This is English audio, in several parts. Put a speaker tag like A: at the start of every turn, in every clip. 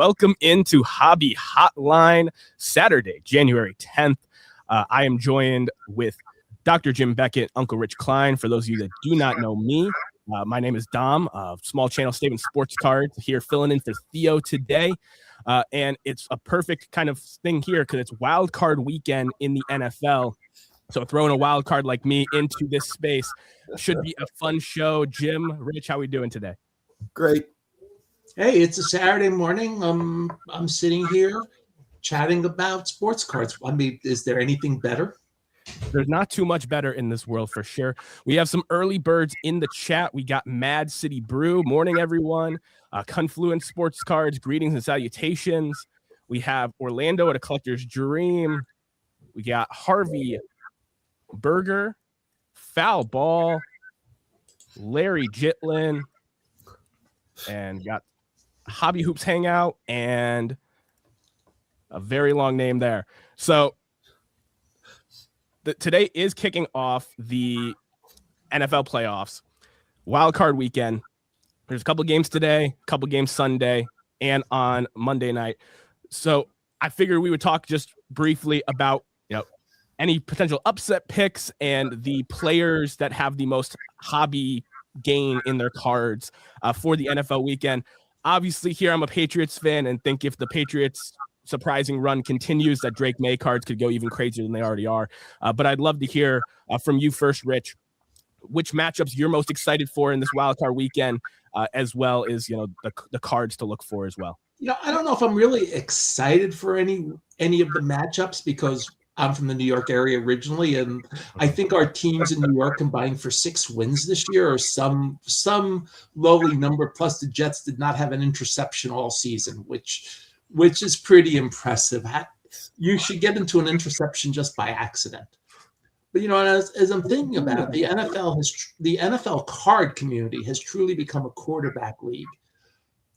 A: Welcome into Hobby Hotline, Saturday, January 10th. I am joined with Dr. Jim Beckett, Uncle Rich Klein. For those of you that do not know me, my name is Dom, Small Channel Statement Sports Cards, here filling in for Theo today. And it's a perfect kind of thing here because it's wild card weekend in the NFL. So throwing a wild card like me into this space should be a fun show. Jim, Rich, how are we doing today?
B: Great. Hey, it's a Saturday morning. I'm sitting here chatting about sports cards. I mean, is there anything better?
A: There's not too much better in this world for sure. We have some early birds in the chat. We got Mad City Brew. Morning, everyone. Confluent Sports Cards. Greetings and salutations. We have Orlando at A Collector's Dream. We got Harvey Burger, Foul Ball, Larry Jitlin, and got Hobby Hoops Hangout, and a very long name there. So today is kicking off the NFL playoffs, wild card weekend. There's a couple games today, a couple games Sunday, and on Monday night. So I figured we would talk just briefly about, any potential upset picks and the players that have the most hobby gain in their cards for the NFL weekend. Obviously, here I'm a Patriots fan and think if the Patriots' surprising run continues, that Drake May cards could go even crazier than they already are. But I'd love to hear from you first, Rich, which matchups you're most excited for in this wildcard weekend, as well as the cards to look for as well.
B: I don't know if I'm really excited for any of the matchups because I'm from the New York area originally, and I think our teams in New York combined for 6 wins this year, or some lowly number. Plus, the Jets did not have an interception all season, which is pretty impressive. You should get into an interception just by accident. But as I'm thinking about it, the NFL card community has truly become a quarterback league.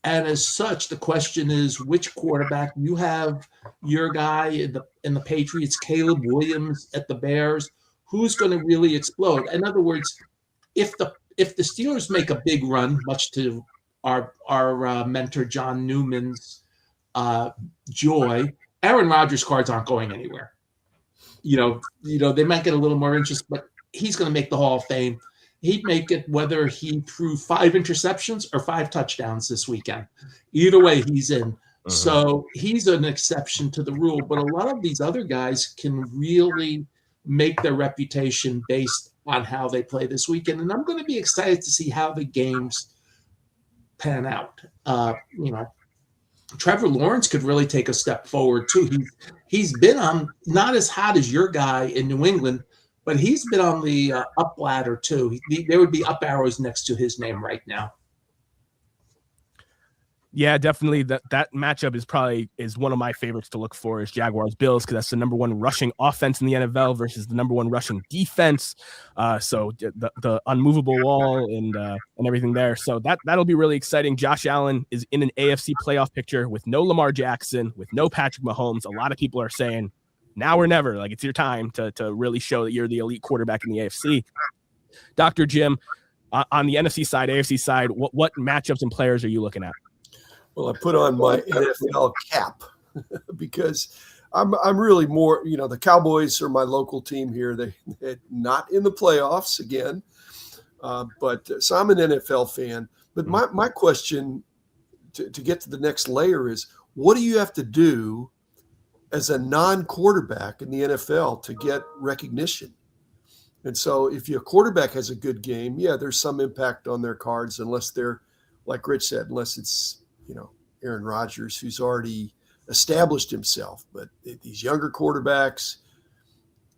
B: And as such, the question is, which quarterback? You have your guy in the Patriots, Caleb Williams at the Bears. Who's going to really explode? In other words, if the Steelers make a big run, much to our mentor John Newman's joy, Aaron Rodgers cards aren't going anywhere. They might get a little more interest, but he's going to make the Hall of Fame. He'd make it whether he threw 5 interceptions or 5 touchdowns this weekend. Either way, he's in. Uh-huh. So he's an exception to the rule. But a lot of these other guys can really make their reputation based on how they play this weekend. And I'm going to be excited to see how the games pan out. Trevor Lawrence could really take a step forward, too. He's been on not as hot as your guy in New England, but he's been on the up ladder, too. There would be up arrows next to his name right now.
A: Yeah, definitely. That matchup is one of my favorites to look for is Jaguars-Bills, because that's the number 1 rushing offense in the NFL versus the number 1 rushing defense. So the unmovable wall and everything there. So that'll be really exciting. Josh Allen is in an AFC playoff picture with no Lamar Jackson, with no Patrick Mahomes. A lot of people are saying, now or never, like it's your time to really show that you're the elite quarterback in the AFC. Dr. Jim, on the NFC side, AFC side, what matchups and players are you looking at?
C: Well, I put on my NFL cap because I'm really more, the Cowboys are my local team here. They're not in the playoffs again, so I'm an NFL fan. But my question to get to the next layer is, what do you have to do as a non-quarterback in the NFL to get recognition? And so if your quarterback has a good game, there's some impact on their cards, unless they're, like Rich said, unless it's, Aaron Rodgers, who's already established himself. But these younger quarterbacks,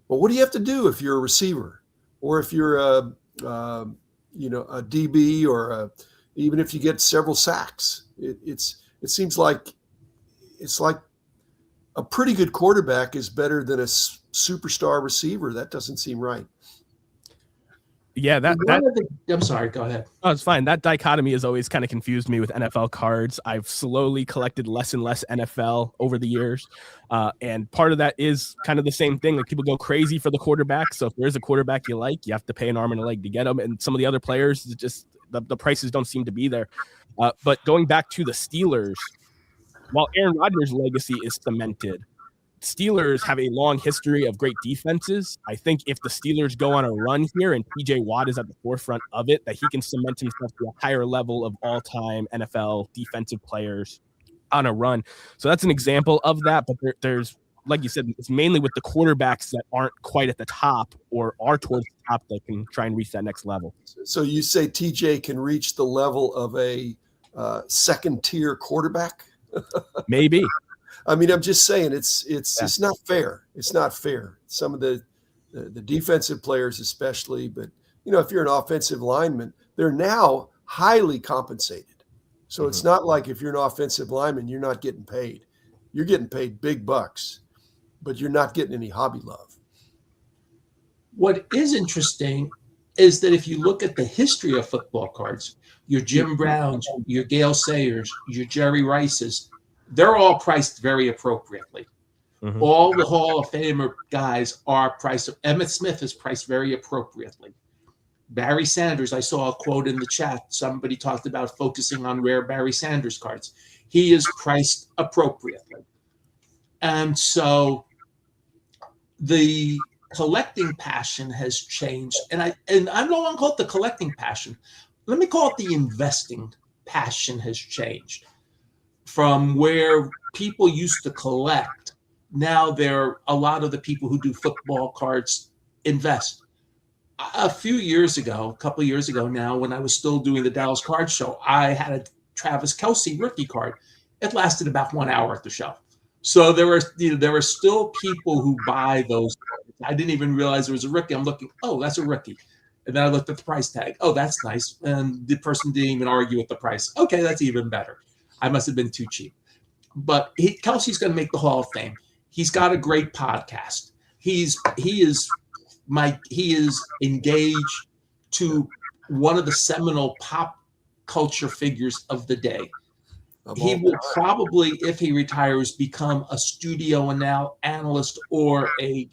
C: well, what do you have to do if you're a receiver, or if you're a DB, or even if you get several sacks? It seems like it's like a pretty good quarterback is better than a superstar receiver. That doesn't seem right.
A: Yeah,
B: I'm sorry, go ahead.
A: Oh, it's fine. That dichotomy has always kind of confused me with NFL cards. I've slowly collected less and less NFL over the years. And part of that is kind of the same thing. Like, people go crazy for the quarterback. So if there's a quarterback you like, you have to pay an arm and a leg to get them. And some of the other players, just the prices don't seem to be there. But going back to the Steelers, while Aaron Rodgers' legacy is cemented, Steelers have a long history of great defenses. I think if the Steelers go on a run here and TJ Watt is at the forefront of it, that he can cement himself to a higher level of all-time NFL defensive players on a run. So that's an example of that. But there's, like you said, it's mainly with the quarterbacks that aren't quite at the top or are towards the top that can try and reach that next level.
C: So you say TJ can reach the level of a second-tier quarterback?
A: Maybe.
C: I mean, I'm just saying it's not fair. It's not fair. Some of the defensive players especially, but, if you're an offensive lineman, they're now highly compensated. So it's not like if you're an offensive lineman, you're not getting paid. You're getting paid big bucks, but you're not getting any hobby love.
B: What is interesting is that if you look at the history of football cards, your Jim Browns, your Gale Sayers, your Jerry Rices, they're all priced very appropriately. All the Hall of Famer guys are priced. Emmitt Smith is priced very appropriately. Barry Sanders, I saw a quote in the chat. Somebody talked about focusing on rare Barry Sanders cards. He is priced appropriately. And so the collecting passion has changed. And I don't want to call it the collecting passion. Let me call it the investing passion has changed. From where people used to collect, now a lot of the people who do football cards invest. A couple of years ago now, when I was still doing the Dallas Card Show, I had a Travis Kelce rookie card. It lasted about 1 hour at the show. So there were still people who buy those cards. I didn't even realize it was a rookie. I'm looking, oh, that's a rookie. And then I looked at the price tag. Oh, that's nice. And the person didn't even argue with the price. Okay, that's even better. I must have been too cheap. But Kelsey's going to make the Hall of Fame. He's got a great podcast. He is engaged to one of the seminal pop culture figures of the day. He will probably, if he retires, become a studio analyst or a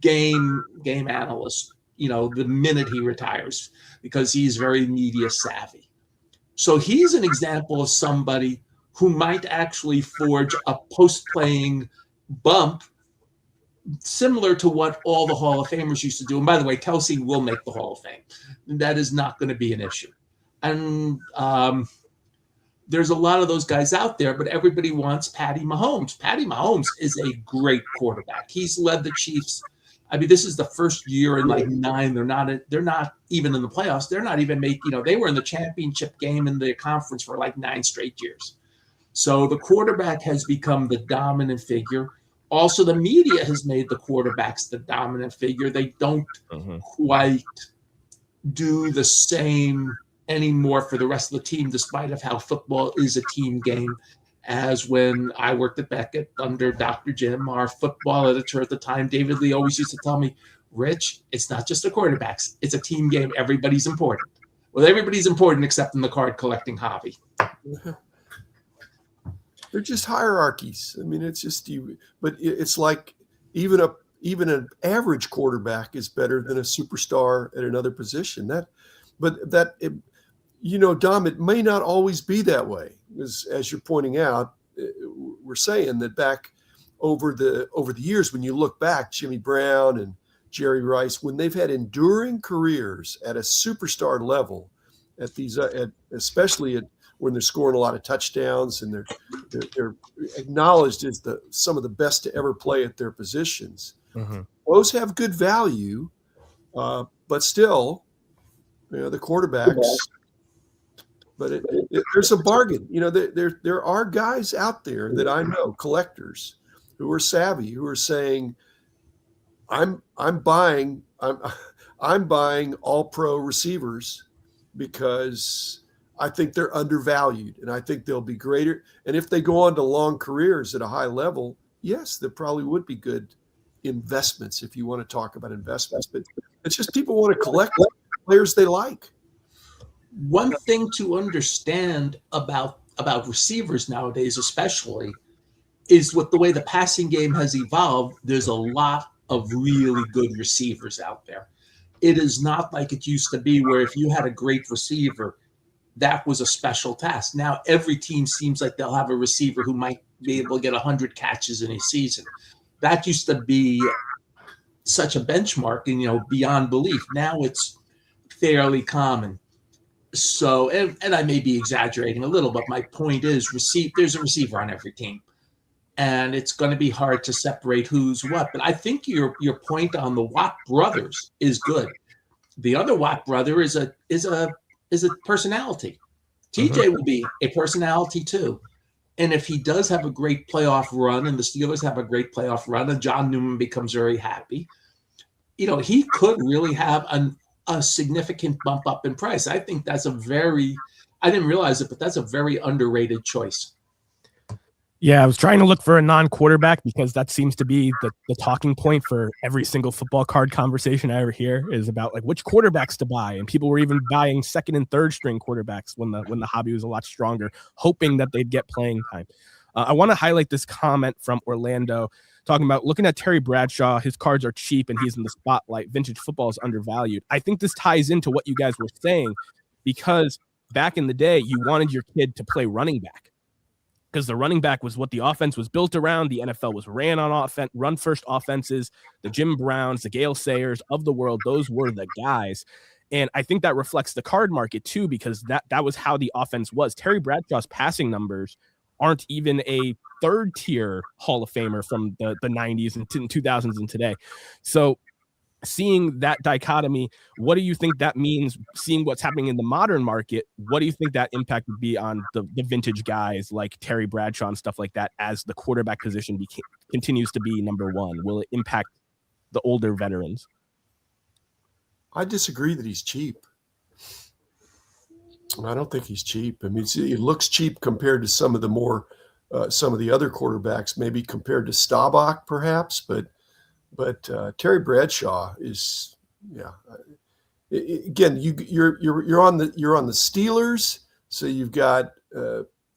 B: game analyst, the minute he retires, because he's very media savvy. So he's an example of somebody who might actually forge a post-playing bump similar to what all the Hall of Famers used to do. And by the way, Kelsey will make the Hall of Fame. That is not going to be an issue. And there's a lot of those guys out there, but everybody wants Patty Mahomes. Patty Mahomes is a great quarterback. He's led the Chiefs. I mean, this is the first year in like 9. They're not even in the playoffs. They're not even making, they were in the championship game in the conference for like 9 straight years. So the quarterback has become the dominant figure. Also, the media has made the quarterbacks the dominant figure. They don't quite do the same anymore for the rest of the team, despite of how football is a team game. As when I worked at Beckett under Dr. Jim, our football editor at the time, David Lee, always used to tell me, Rich, it's not just the quarterbacks. It's a team game. Everybody's important. Well, everybody's important except in the card collecting hobby.
C: They're just hierarchies. I mean, it's just but it's like even an average quarterback is better than a superstar at another position. Dom, it may not always be that way. As you're pointing out, we're saying that back over the years, when you look back, Jimmy Brown and Jerry Rice, when they've had enduring careers at a superstar level, at these, especially when they're scoring a lot of touchdowns and they're acknowledged as some of the best to ever play at their positions. Those have good value, but still, the quarterbacks. But there's a bargain. There are guys out there that I know, collectors, who are savvy, who are saying, I'm buying all pro receivers because I think they're undervalued and I think they'll be greater. And if they go on to long careers at a high level, yes, there probably would be good investments if you want to talk about investments. But it's just people want to collect players they like.
B: One thing to understand about receivers nowadays, especially, is with the way the passing game has evolved, there's a lot of really good receivers out there. It is not like it used to be where if you had a great receiver, that was a special task. Now every team seems like they'll have a receiver who might be able to get 100 catches in a season. That used to be such a benchmark and, beyond belief. Now it's fairly common. So, and I may be exaggerating a little, but my point is there's a receiver on every team. And it's going to be hard to separate who's what. But I think your point on the Watt brothers is good. The other Watt brother is a personality. TJ will be a personality too. And if he does have a great playoff run and the Steelers have a great playoff run and John Newman becomes very happy, he could really have a significant bump up in price. I think that's I didn't realize it, but that's a very underrated choice.
A: Yeah, I was trying to look for a non-quarterback because that seems to be the talking point for every single football card conversation I ever hear is about like which quarterbacks to buy. And people were even buying second and third string quarterbacks when the hobby was a lot stronger, hoping that they'd get playing time. I want to highlight this comment from Orlando talking about looking at Terry Bradshaw. His cards are cheap and he's in the spotlight. Vintage football is undervalued. I think this ties into what you guys were saying because back in the day, you wanted your kid to play running back. Because the running back was what the offense was built around. The NFL was ran on offense, run first offenses. The Jim Browns, the Gale Sayers of the world, those were the guys. And I think that reflects the card market too, because that was how the offense was. Terry Bradshaw's passing numbers aren't even a third tier Hall of Famer from the 90s and 2000s and today. So seeing that dichotomy, what do you think that means? Seeing what's happening in the modern market, what do you think that impact would be on the vintage guys like Terry Bradshaw and stuff like that as the quarterback position continues to be number one? Will it impact the older veterans?
C: I disagree that he's cheap. I don't think he's cheap. I mean, it looks cheap compared to some of the other quarterbacks, maybe compared to Staubach perhaps, but Terry Bradshaw is, Again, you're on the Steelers, so you've got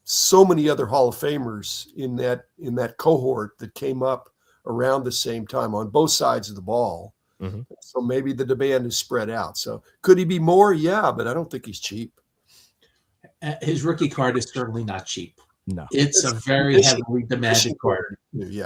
C: so many other Hall of Famers in that cohort that came up around the same time on both sides of the ball. Mm-hmm. So maybe the demand is spread out. So could he be more? Yeah, but I don't think he's cheap.
B: His rookie card is certainly not cheap.
A: No,
B: it's a very heavily demanded card.
C: Yeah.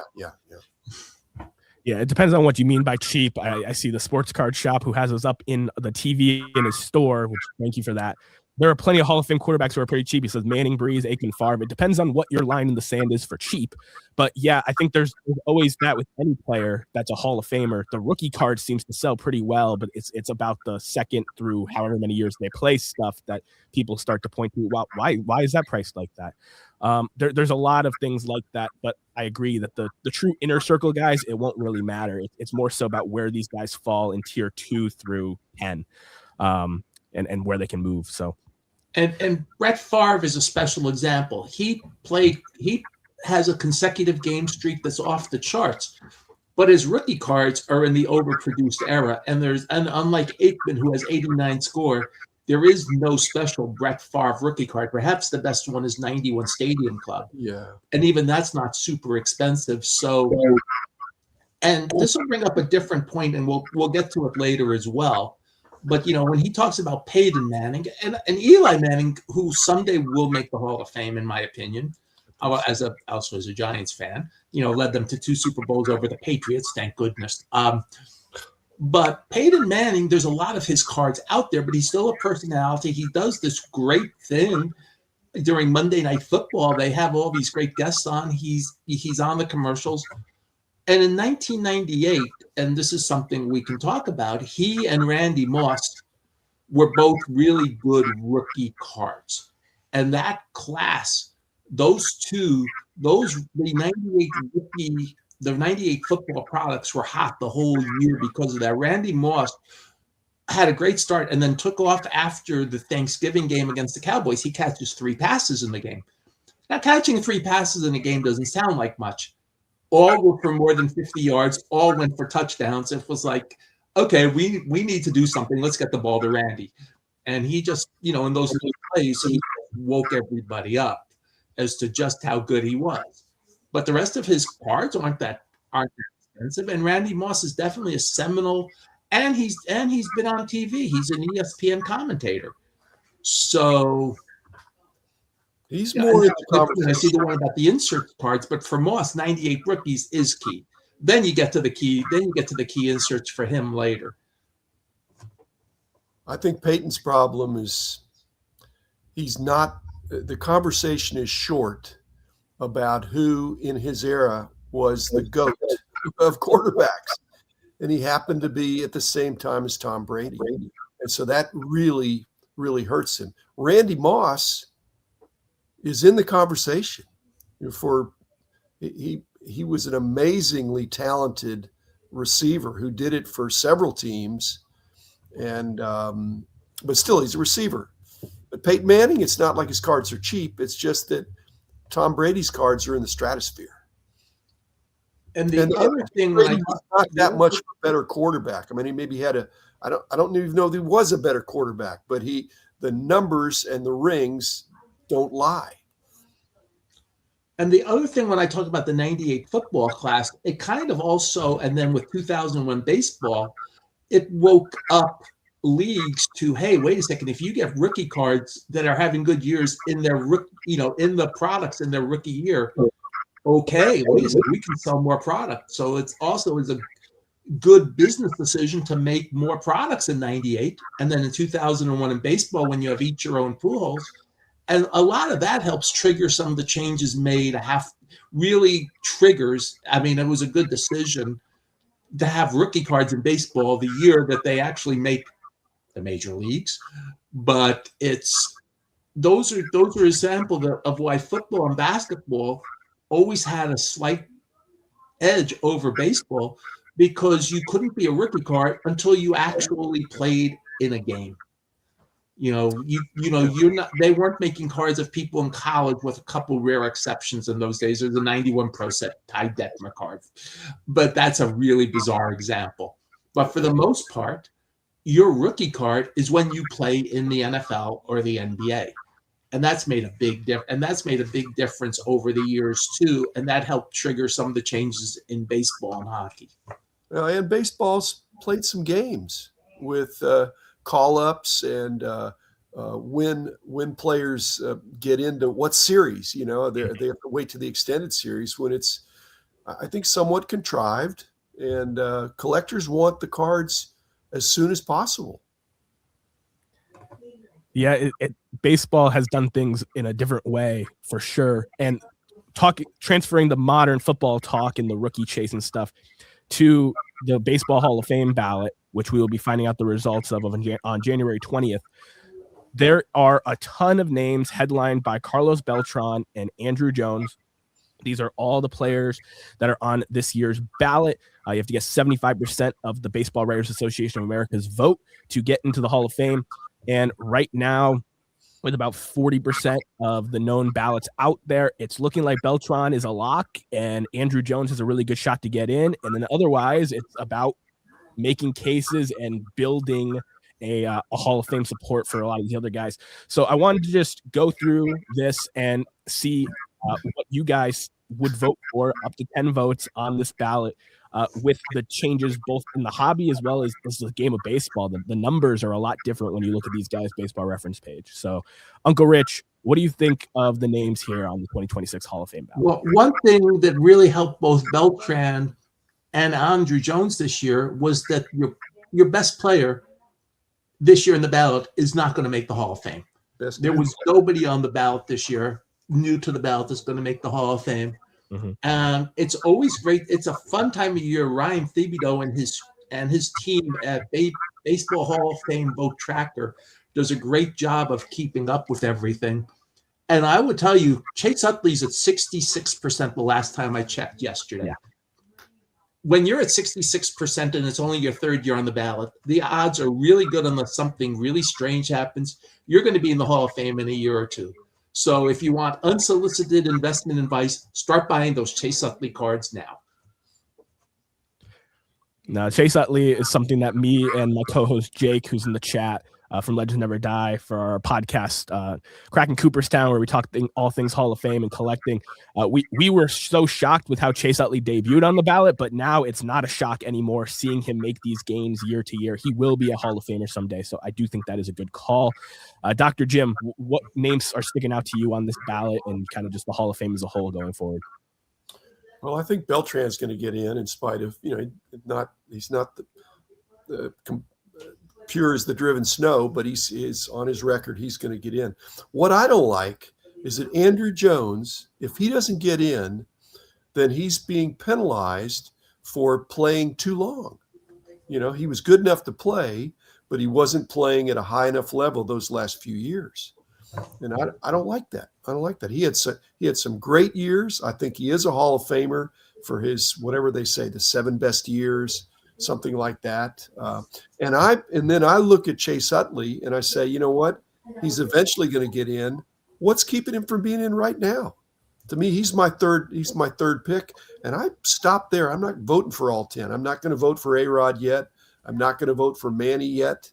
A: Yeah, it depends on what you mean by cheap. I see the sports card shop who has us up in the TV in his store, which thank you for that. There are plenty of Hall of Fame quarterbacks who are pretty cheap. He says Manning, Breeze, Aikman, Favre. It depends on what your line in the sand is for cheap. But yeah, I think there's always that with any player that's a Hall of Famer. The rookie card seems to sell pretty well, but it's about the second through however many years they play stuff that people start to point to. Well, why is that priced like that? There's a lot of things like that, but I agree that the true inner circle guys, it won't really matter. It's more so about where these guys fall in tier 2 through 10, and where they can move. So.
B: And Brett Favre is a special example. He has a consecutive game streak that's off the charts, but his rookie cards are in the overproduced era. And unlike Aikman, who has 89 score, there is no special Brett Favre rookie card. Perhaps the best one is 91 Stadium Club.
C: Yeah. And
B: even that's not super expensive. So, and this will bring up a different point, and we'll get to it later as well. But, when he talks about Peyton Manning and Eli Manning, who someday will make the Hall of Fame, in my opinion, also as a Giants fan, led them to 2 Super Bowls over the Patriots, thank goodness. But Peyton Manning, there's a lot of his cards out there, but he's still a personality. He does this great thing during Monday Night Football. They have all these great guests on. He's on the commercials. And in 1998, and this is something we can talk about, he and Randy Moss were both really good rookie cards. And that class, the 98 football products were hot the whole year because of that. Randy Moss had a great start and then took off after the Thanksgiving game against the Cowboys. He catches 3 passes in the game. Now, catching 3 passes in a game doesn't sound like much. All were for more than 50 yards. All went for touchdowns. It was like, okay, we need to do something. Let's get the ball to Randy. And he just, in those little plays, he woke everybody up as to just how good he was. But the rest of his cards aren't that expensive. And Randy Moss is definitely a seminal, and he's been on TV. He's an ESPN commentator. So
C: He's
B: yeah,
C: more in the
B: I see
C: conversation.
B: the one about the insert cards, but for Moss, 98 rookies is key. Then you get to the key. Then you get to the key inserts for him later.
C: I think Peyton's problem is he's not. The conversation is short about who in his era was the GOAT of quarterbacks. And he happened to be at the same time as Tom Brady. And so that really, really hurts him. Randy Moss is in the conversation. He was an amazingly talented receiver who did it for several teams. And but still, he's a receiver. But Peyton Manning, it's not like his cards are cheap. It's just that Tom Brady's cards are in the stratosphere.
B: And the other thing,
C: Brady was not that much of a better quarterback. I mean, he maybe had I don't even know if he was a better quarterback, but the numbers and the rings don't lie.
B: And the other thing, when I talk about the 98 football class, it kind of also, and then with 2001 baseball, it woke up leagues to, hey, wait a second, if you get rookie cards that are having good years in their in the products in their rookie year, okay, wait a second, we can sell more product. So it's also is a good business decision to make more products in 98. And then in 2001 in baseball, when you have each your own pool holes, and a lot of that helps trigger some of the changes made, really triggers. I mean, it was a good decision to have rookie cards in baseball the year that they actually make the major leagues. But those are examples of why football and basketball always had a slight edge over baseball, because you couldn't be a rookie card until you actually played in a game. You're not. They weren't making cards of people in college, with a couple rare exceptions in those days. There's a 91 Pro Set Ty Detmer card, but that's a really bizarre example. But for the most part, your rookie card is when you play in the NFL or the NBA, and that's made a big difference over the years too. And that helped trigger some of the changes in baseball and hockey.
C: And baseball's played some games with call-ups and when players get into what series. They have to wait to the extended series when it's, I think, somewhat contrived, and collectors want the cards as soon as possible.
A: Yeah, baseball has done things in a different way for sure, and transferring the modern football talk and the rookie chase and stuff to the Baseball Hall of Fame ballot, which we will be finding out the results of on January 20th. There are a ton of names headlined by Carlos Beltran and Andrew Jones. These are all the players that are on this year's ballot. You have to get 75% of the Baseball Writers Association of America's vote to get into the Hall of Fame. And right now, with about 40% of the known ballots out there, it's looking like Beltran is a lock and Andrew Jones has a really good shot to get in. And then otherwise, it's about making cases and building a Hall of Fame support for a lot of these other guys. So I wanted to just go through this and see what you guys would vote for, up to 10 votes on this ballot, with the changes both in the hobby as well as the game of baseball. The numbers are a lot different when you look at these guys' baseball reference page. So, Uncle Rich, what do you think of the names here on the 2026 Hall of Fame ballot?
B: Well, one thing that really helped both Beltran and Andrew Jones this year was that your best player this year in the ballot is not going to make the Hall of Fame. There was nobody on the ballot this year, new to the ballot, that's going to make the Hall of Fame. Mm-hmm. And it's always great. It's a fun time of year. Ryan Thibodeau and his team at Baseball Hall of Fame Vote Tracker does a great job of keeping up with everything. And I would tell you, Chase Utley's at 66% the last time I checked yesterday. Yeah. When you're at 66% and it's only your third year on the ballot, the odds are really good unless something really strange happens. You're going to be in the Hall of Fame in a year or two. So if you want unsolicited investment advice, start buying those Chase Utley cards now.
A: Now, Chase Utley is something that me and my co-host Jake, who's in the chat, from Legends Never Die for our podcast, Cracking Cooperstown, where we talk all things Hall of Fame and collecting. We were so shocked with how Chase Utley debuted on the ballot, but now it's not a shock anymore seeing him make these games year to year. He will be a Hall of Famer someday, so I do think that is a good call. Dr. Jim, what names are sticking out to you on this ballot and kind of just the Hall of Fame as a whole going forward?
C: Well, I think Beltran's going to get in spite of, he's not the pure as the driven snow, but he's on his record. He's going to get in. What I don't like is that Andrew Jones, if he doesn't get in, then he's being penalized for playing too long. He was good enough to play, but he wasn't playing at a high enough level those last few years. And I don't like that. I don't like that. He had some great years. I think he is a Hall of Famer for his, whatever they say, the 7 best years, something like that. And then I look at Chase Utley and I say, you know what? He's eventually going to get in. What's keeping him from being in right now? To me, he's my third pick. And I stopped there. I'm not voting for all 10. I'm not going to vote for A-Rod yet. I'm not going to vote for Manny yet.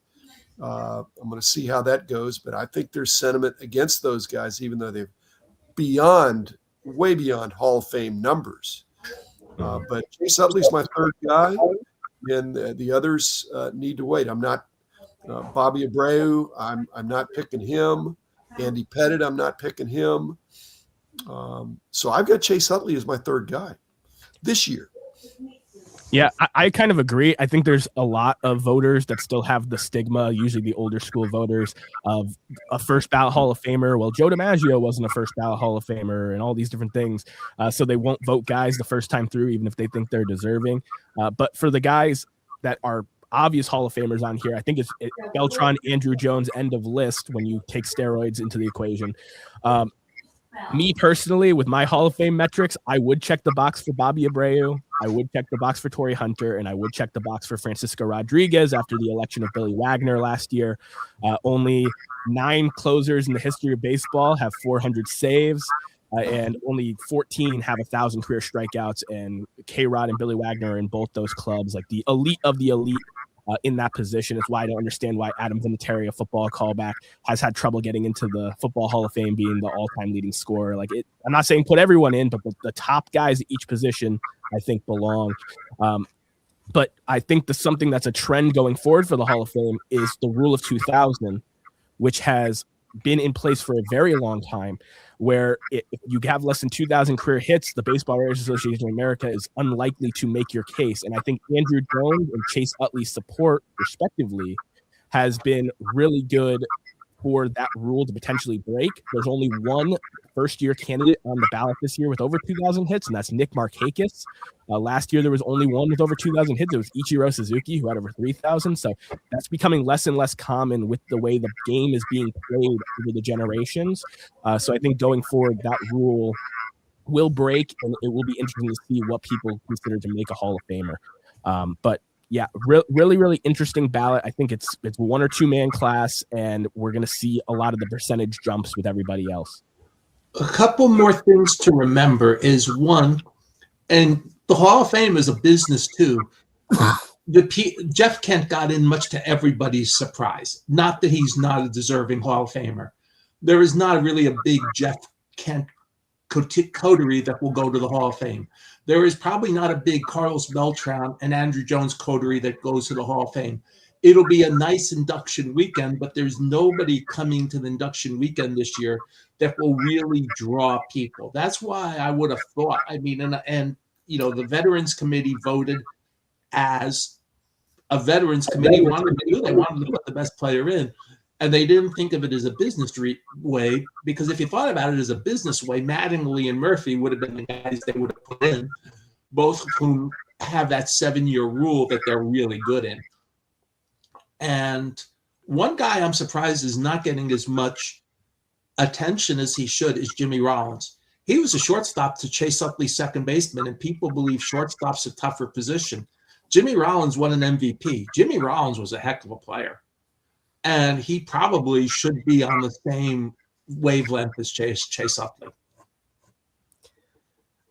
C: I'm going to see how that goes, but I think there's sentiment against those guys, even though they're way beyond Hall of Fame numbers. But Chase Utley's my third guy, and the others need to wait. I'm not Bobby Abreu. I'm not picking him. Andy Pettit, I'm not picking him. So I've got Chase Utley as my third guy this year.
A: Yeah, I kind of agree. I think there's a lot of voters that still have the stigma, usually the older school voters, of a first ballot Hall of Famer. Well, Joe DiMaggio wasn't a first ballot Hall of Famer and all these different things. So they won't vote guys the first time through, even if they think they're deserving. But for the guys that are obvious Hall of Famers on here, I think it's Beltran, Andrew Jones, end of list when you take steroids into the equation. Me personally, with my Hall of Fame metrics, I would check the box for Bobby Abreu. I would check the box for Torrey Hunter, and I would check the box for Francisco Rodriguez after the election of Billy Wagner last year. Only 9 closers in the history of baseball have 400 saves, and only 14 have 1,000 career strikeouts. And K-Rod and Billy Wagner are in both those clubs, like the elite of the elite. In that position. It's why I don't understand why Adam Vinatieri, a football callback, has had trouble getting into the Football Hall of Fame, being the all-time leading scorer. I'm not saying put everyone in, but the top guys at each position, I think, belong. But I think something that's a trend going forward for the Hall of Fame is the rule of 2000, which has been in place for a very long time, where if you have less than 2,000 career hits, the Baseball Writers Association of America is unlikely to make your case. And I think Andrew Jones and Chase Utley's support, respectively, has been really good for that rule to potentially break. There's only one first-year candidate on the ballot this year with over 2,000 hits, and that's Nick Markakis. Last year, there was only one with over 2,000 hits. It was Ichiro Suzuki, who had over 3,000. So that's becoming less and less common with the way the game is being played over the generations. So I think going forward, that rule will break, and it will be interesting to see what people consider to make a Hall of Famer. But yeah, really, really interesting ballot. I think it's 1 or 2 man class, and we're going to see a lot of the percentage jumps with everybody else.
B: A couple more things to remember is, one, and the Hall of Fame is a business too. Jeff Kent got in much to everybody's surprise. Not that he's not a deserving Hall of Famer. There is not really a big Jeff Kent coterie that will go to the Hall of Fame. There is probably not a big Carlos Beltran and Andrew Jones coterie that goes to the Hall of Fame. It'll be a nice induction weekend, but there's nobody coming to the induction weekend this year that will really draw people. That's why I would have thought, and the Veterans Committee voted as a Veterans Committee wanted to do. They wanted to put the best player in, and they didn't think of it as a business way, because if you thought about it as a business way, Mattingly and Murphy would have been the guys they would have put in, both of whom have that 7-year rule that they're really good in. And one guy I'm surprised is not getting as much attention as he should is Jimmy Rollins. He was a shortstop to Chase Utley's second baseman, and people believe shortstop's a tougher position. Jimmy Rollins won an MVP. Jimmy Rollins was a heck of a player, and he probably should be on the same wavelength as Chase Utley.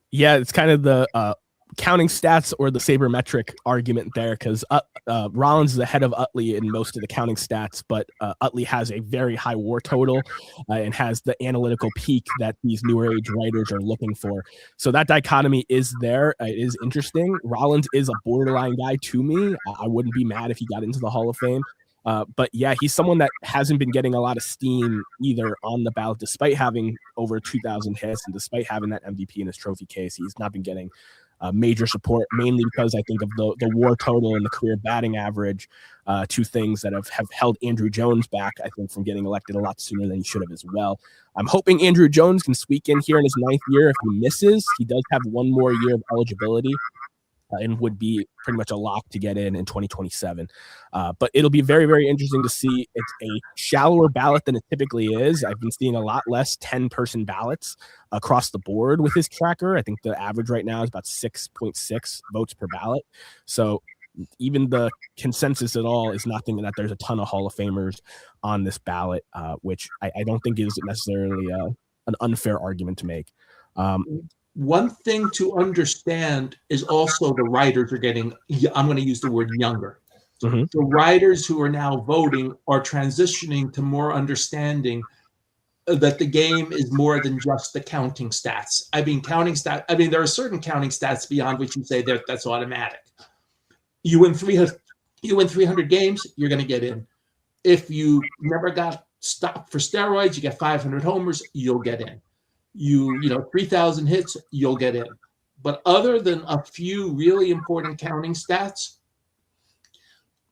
A: Yeah, it's kind of the counting stats or the sabermetric argument there, because Rollins is ahead of Utley in most of the counting stats, but Utley has a very high WAR total and has the analytical peak that these newer age writers are looking for. So that dichotomy is there. It is interesting. Rollins is a borderline guy to me. I wouldn't be mad if he got into the Hall of Fame. But yeah, he's someone that hasn't been getting a lot of steam either on the ballot, despite having over 2,000 hits and despite having that MVP in his trophy case. He's not been getting major support, mainly because I think of the WAR total and the career batting average, two things that have held Andrew Jones back, I think, from getting elected a lot sooner than he should have as well. I'm hoping Andrew Jones can squeak in here in his 9th year. If he misses, he does have one more year of eligibility and would be pretty much a lock to get in 2027. But it'll be very, very interesting to see. It's a shallower ballot than it typically is. I've been seeing a lot less 10-person ballots across the board with his tracker. I think the average right now is about 6.6 votes per ballot. So even the consensus at all is not thinking that there's a ton of Hall of Famers on this ballot, which I don't think is necessarily an unfair argument to make.
B: One thing to understand is also the writers are getting, I'm going to use the word younger.
A: Mm-hmm.
B: The writers who are now voting are transitioning to more understanding that the game is more than just the counting stats. There are certain counting stats beyond which you say that's automatic. You win 300 games, you're going to get in. If you never got stopped for steroids, you get 500 homers, you'll get in. You 3,000 hits, you'll get in. But other than a few really important counting stats,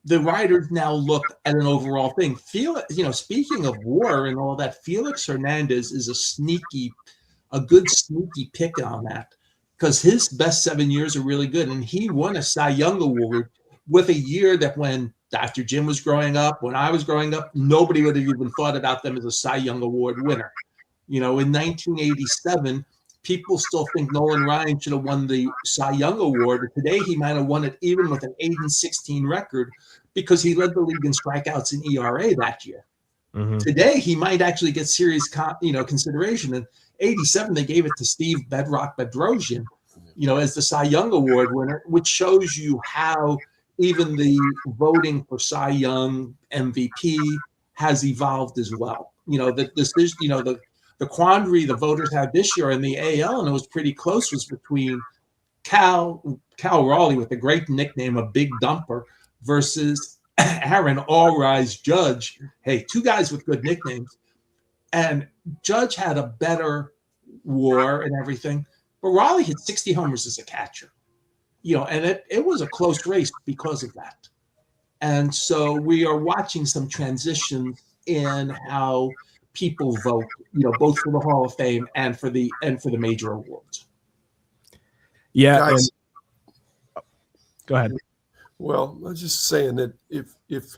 B: the writers now look at an overall thing. Speaking of WAR and all that, Felix Hernandez is a good sneaky pick on that, because his best 7 years are really good. And he won a Cy Young Award with a year that when Dr. Jim was growing up, when I was growing up, nobody would have even thought about them as a Cy Young Award winner. In 1987, people still think Nolan Ryan should have won the Cy Young Award. Today, he might have won it even with an 8-16 record, because he led the league in strikeouts and ERA that year.
A: Mm-hmm.
B: Today, he might actually get serious consideration. In 87, they gave it to Steve Bedrock Bedrosian, as the Cy Young Award winner, which shows you how even the voting for Cy Young MVP has evolved as well. The quandary the voters had this year in the AL, and it was pretty close, was between Cal Raleigh with the great nickname of Big Dumper versus Aaron All Rise Judge. Hey, two guys with good nicknames. And Judge had a better WAR and everything, but Raleigh hit 60 homers as a catcher. And it was a close race because of that. And so we are watching some transitions in how people vote, both for the Hall of Fame and for the major awards.
A: Yeah.
C: Guys,
A: go ahead.
C: Well, I was just saying that if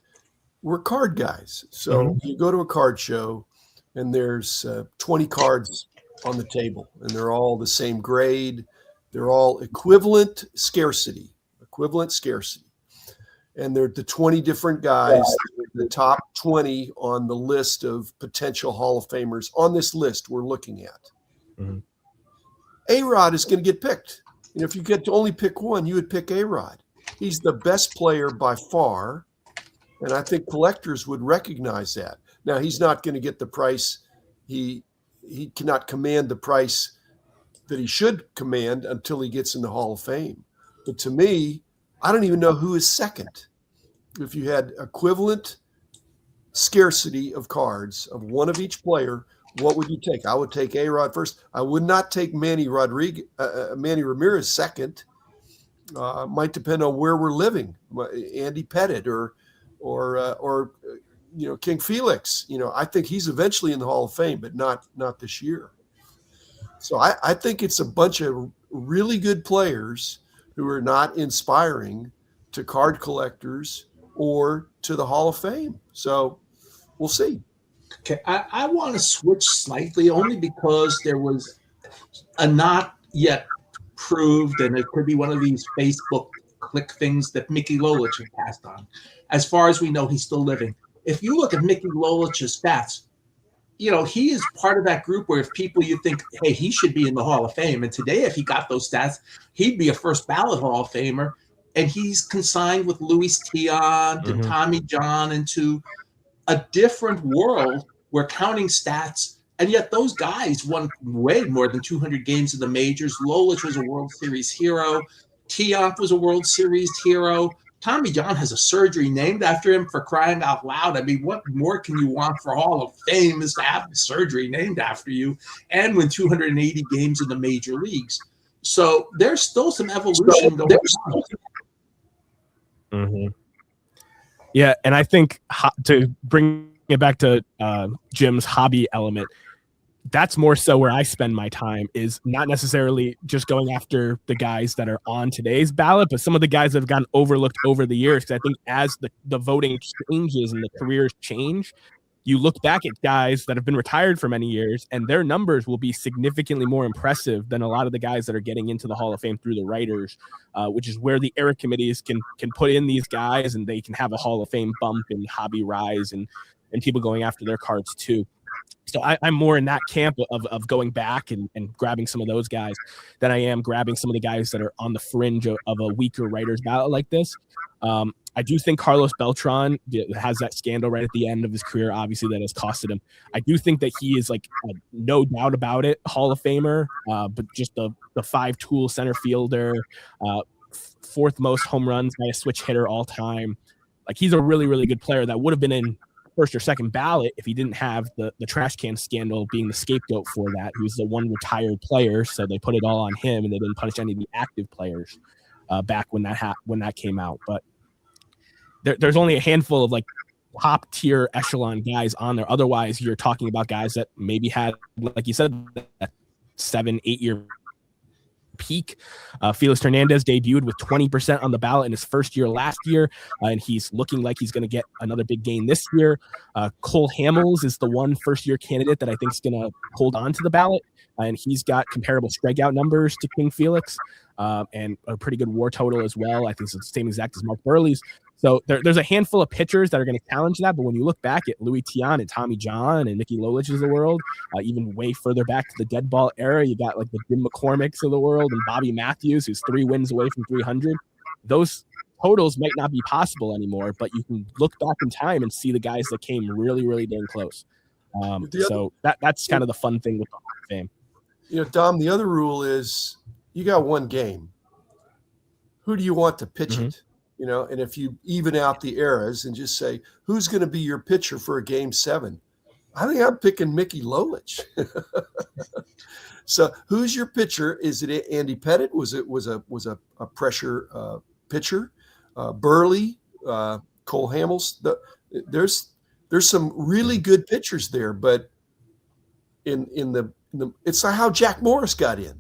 C: we're card guys, so you go to a card show and there's 20 cards on the table and they're all the same grade, they're all equivalent scarcity. And they're the 20 different guys, the top 20 on the list of potential Hall of Famers on this list we're looking at.
A: Mm-hmm.
C: A-Rod is going to get picked. If you get to only pick one, you would pick A-Rod. He's the best player by far, and I think collectors would recognize that. Now, he's not going to get the price. He cannot command the price that he should command until he gets in the Hall of Fame. But to me, I don't even know who is second. If you had equivalent scarcity of cards of one of each player, what would you take? I would take A-Rod first. I would not take Manny Ramirez second. Might depend on where we're living. Andy Pettit or King Felix. I think he's eventually in the Hall of Fame, but not this year. So I think it's a bunch of really good players who are not inspiring to card collectors or to the Hall of Fame. So we'll see.
B: Okay, I want to switch slightly, only because there was a not yet proved, and it could be one of these Facebook click things that Mickey Lolich had passed on. As far as we know, he's still living. If you look at Mickey Lolich's stats, he is part of that group where if people you think, hey, he should be in the Hall of Fame. And today, if he got those stats, he'd be a first ballot Hall of Famer. And he's consigned with Louis Tiant and Tommy John into a different world where counting stats, and yet those guys won way more than 200 games in the majors. Lolich was a World Series hero. Tiant was a World Series hero. Tommy John has a surgery named after him, for crying out loud. I mean, what more can you want for Hall of Fame is to have a surgery named after you and win 280 games in the major leagues. So there's still some evolution going on.
A: Mm-hmm. Yeah, and I think to bring it back to Jim's hobby element, that's more so where I spend my time, is not necessarily just going after the guys that are on today's ballot, but some of the guys that have gotten overlooked over the years. Because I think as the voting changes and the careers change, you look back at guys that have been retired for many years, and their numbers will be significantly more impressive than a lot of the guys that are getting into the Hall of Fame through the writers, which is where the era committees can put in these guys, and they can have a Hall of Fame bump and hobby rise and people going after their cards too. So I'm more in that camp of going back and grabbing some of those guys than I am grabbing some of the guys that are on the fringe of a weaker writer's ballot like this. I do think Carlos Beltran has that scandal right at the end of his career, obviously, that has costed him. I do think that he is, like, no doubt about it, Hall of Famer, but just the 5-tool center fielder, fourth most home runs by a switch hitter all time. Like, he's a really, really good player that would have been in first or second ballot if he didn't have the trash can scandal being the scapegoat for that. He was the one retired player, so they put it all on him, and they didn't punish any of the active players back when that came out. But there's only a handful of, like, top tier echelon guys on there. Otherwise, you're talking about guys that maybe had, like you said, that 7-8 year peak. Felix Hernandez debuted with 20% on the ballot in his first year last year, and he's looking like he's going to get another big gain this year. Cole Hamels is the one first-year candidate that I think is going to hold on to the ballot, and he's got comparable strikeout numbers to King Felix and a pretty good WAR total as well. I think it's the same exact as Mark Burley's. So there's a handful of pitchers that are going to challenge that. But when you look back at Louis Tiant and Tommy John and Mickey Lolich of the world, even way further back to the dead ball era, you got like the Jim McCormicks of the world and Bobby Matthews, who's 3 wins away from 300. Those totals might not be possible anymore, but you can look back in time and see the guys that came really, really dang close. So that's kind of the fun thing with the Hall of Fame.
C: You know, Dom, the other rule is you got one game. Who do you want to pitch it? You know, and if you even out the eras and just say, who's going to be your pitcher for a game 7? I think I'm picking Mickey Lolich. So who's your pitcher? Is it Andy Pettit? Was a pressure pitcher? Burley, Cole Hamels. There's some really good pitchers there, but in the it's like how Jack Morris got in.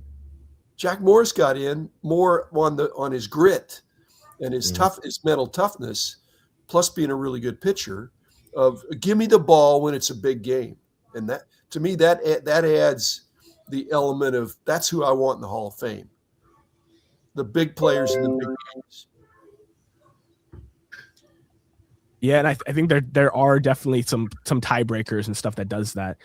C: Jack Morris got in more on his grit and his his mental toughness, plus being a really good pitcher, of give me the ball when it's a big game. And that, to me, that adds the element of that's who I want in the Hall of Fame. The big players in the big games.
A: Yeah, and I think there are definitely some tiebreakers and stuff that does that.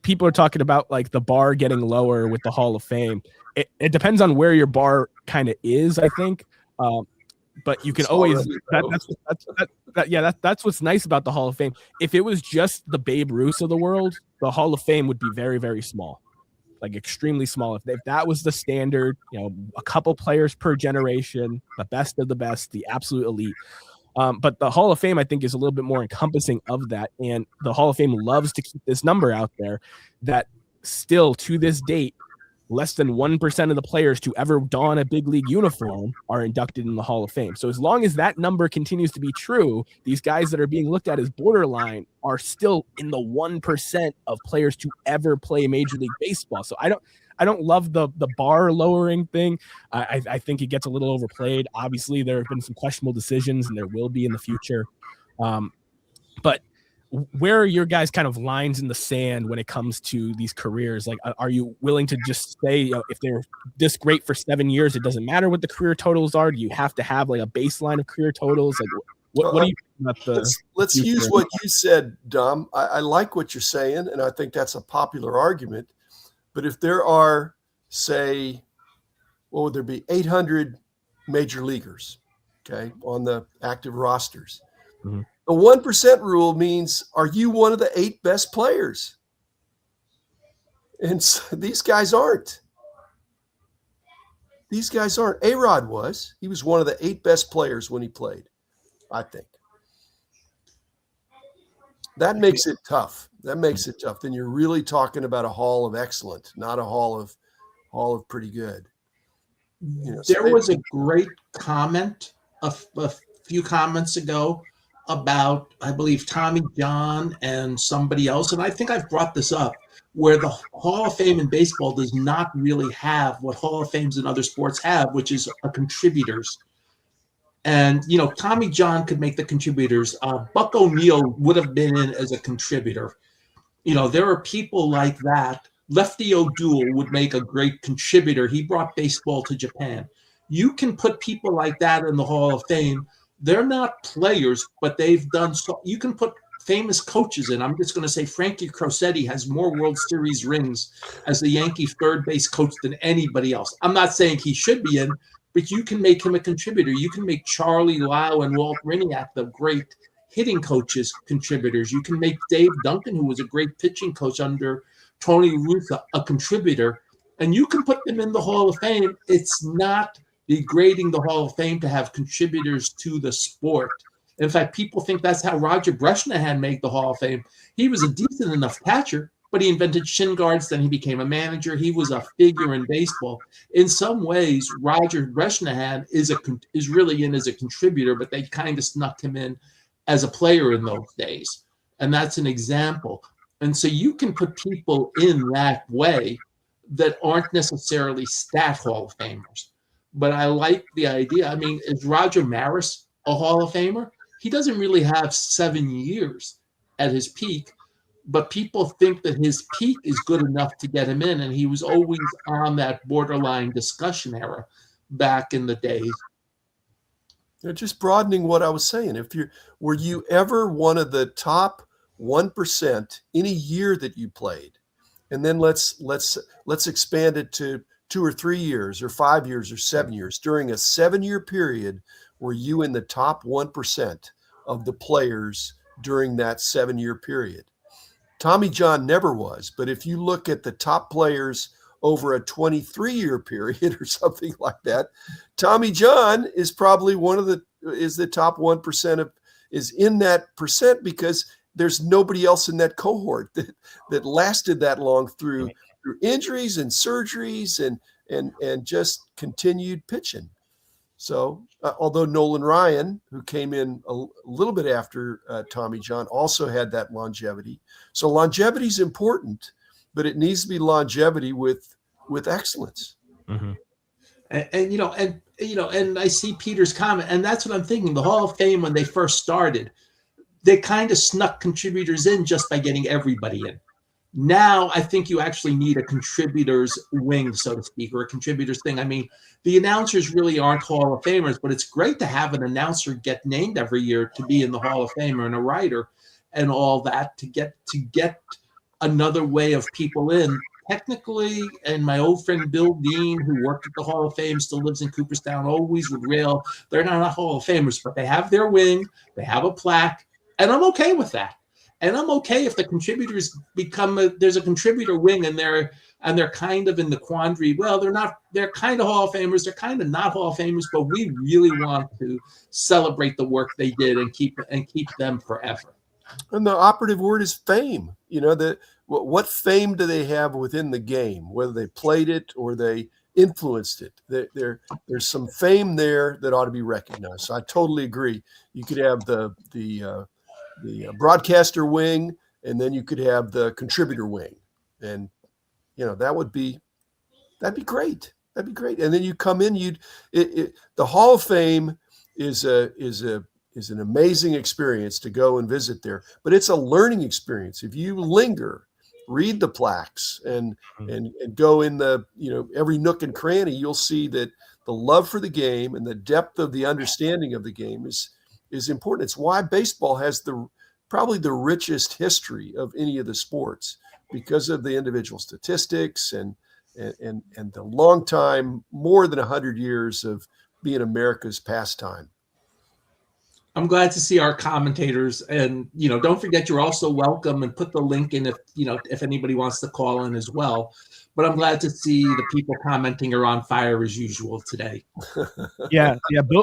A: People are talking about like the bar getting lower with the Hall of Fame. It depends on where your bar kind of is, I think. But you can always that's what's nice about the Hall of Fame. If it was just the Babe Ruths of the world, the Hall of Fame would be very, very small, like extremely small. If that was the standard, you know, a couple players per generation, the best of the best, the absolute elite. But the Hall of Fame, I think, is a little bit more encompassing of that. And the Hall of Fame loves to keep this number out there that still to this date, less than 1% of the players to ever don a big league uniform are inducted in the Hall of Fame. So as long as that number continues to be true, these guys that are being looked at as borderline are still in the 1% of players to ever play Major League Baseball. So I don't love the bar lowering thing. I think it gets a little overplayed. Obviously, there have been some questionable decisions, and there will be in the future. But where are your guys' kind of lines in the sand when it comes to these careers? Like, are you willing to just say, you know, if they're this great for 7 years, it doesn't matter what the career totals are? Do you have to have like a baseline of career totals? Like, What do you think about the?
C: Let's use what you said, Dom. I like what you're saying, and I think that's a popular argument. But if there are, say, what would there be, 800 major leaguers, okay, on the active rosters?
A: Mm-hmm.
C: The 1% rule means, are you one of the 8 best players? And so these guys aren't. These guys aren't. A-Rod was. He was one of the 8 best players when he played, I think. That makes it tough. That makes it tough. Then you're really talking about a hall of excellent, not a hall of pretty good. You know,
B: there was a great comment a few comments ago about, I believe, Tommy John and somebody else, and I think I've brought this up, where the Hall of Fame in baseball does not really have what Hall of Fames in other sports have, which is a contributors. And, you know, Tommy John could make the contributors. Buck O'Neill would have been in as a contributor. You know, there are people like that. Lefty O'Doul would make a great contributor. He brought baseball to Japan. You can put people like that in the Hall of Fame. They're not players, but they've done so. You can put famous coaches in. I'm just going to say Frankie Crosetti has more World Series rings as the Yankee third base coach than anybody else. I'm not saying he should be in, but you can make him a contributor. You can make Charlie Lau and Walt Riniak, the great hitting coaches, contributors. You can make Dave Duncan, who was a great pitching coach under Tony Russa, a contributor. And you can put them in the Hall of Fame. It's not degrading the Hall of Fame to have contributors to the sport. In fact, people think that's how Roger Bresnahan made the Hall of Fame. He was a decent enough catcher, but he invented shin guards. Then he became a manager. He was a figure in baseball. In some ways, Roger Bresnahan is really in as a contributor, but they kind of snuck him in as a player in those days. And that's an example. And so you can put people in that way that aren't necessarily stat Hall of Famers. But I like the idea. I mean, is Roger Maris a Hall of Famer? He doesn't really have 7 years at his peak, but people think that his peak is good enough to get him in, and he was always on that borderline discussion era back in the days.
C: They're just broadening what I was saying. Were you ever one of the top 1% in a year that you played? And then let's expand it to 2 or 3 years or 5 years or 7 years. During a 7-year period, were you in the top 1% of the players during that 7-year period? Tommy John never was, but if you look at the top players over a 23-year period or something like that, Tommy John is probably is the top 1% is in that percent, because there's nobody else in that cohort that lasted that long through injuries and surgeries and just continued pitching. So, although Nolan Ryan, who came in a little bit after Tommy John, also had that longevity. So longevity is important, but it needs to be longevity with excellence.
A: Mm-hmm.
B: And I see Peter's comment, and that's what I'm thinking. The Hall of Fame, when they first started, they kind of snuck contributors in just by getting everybody in. Now, I think you actually need a contributors wing, so to speak, or a contributors thing. I mean, the announcers really aren't Hall of Famers, but it's great to have an announcer get named every year to be in the Hall of Fame, and a writer and all that to get another way of people in. Technically, and my old friend Bill Dean, who worked at the Hall of Fame, still lives in Cooperstown, always would rail, they're not Hall of Famers, but they have their wing, they have a plaque, and I'm okay with that. And I'm okay if the contributors there's a contributor wing, and they're kind of in the quandary. Well, they're kind of Hall of Famers, they're kind of not Hall of Famers, but we really want to celebrate the work they did and keep them forever.
C: And the operative word is fame. You know, what fame do they have within the game, whether they played it or they influenced it? There's some fame there that ought to be recognized. So I totally agree. You could have the broadcaster wing, and then you could have the contributor wing, and that'd be great. That'd be great. And then you come in, the Hall of Fame is an amazing experience to go and visit there, but it's a learning experience. If you linger, read the plaques, and go in every nook and cranny, you'll see that the love for the game and the depth of the understanding of the game is is important. It's why baseball has probably the richest history of any of the sports, because of the individual statistics and the long time, more than 100 years of being America's pastime.
B: I'm glad to see our commentators, and don't forget you're also welcome, and put the link in if anybody wants to call in as well. But I'm glad to see the people commenting are on fire as usual today.
A: Yeah.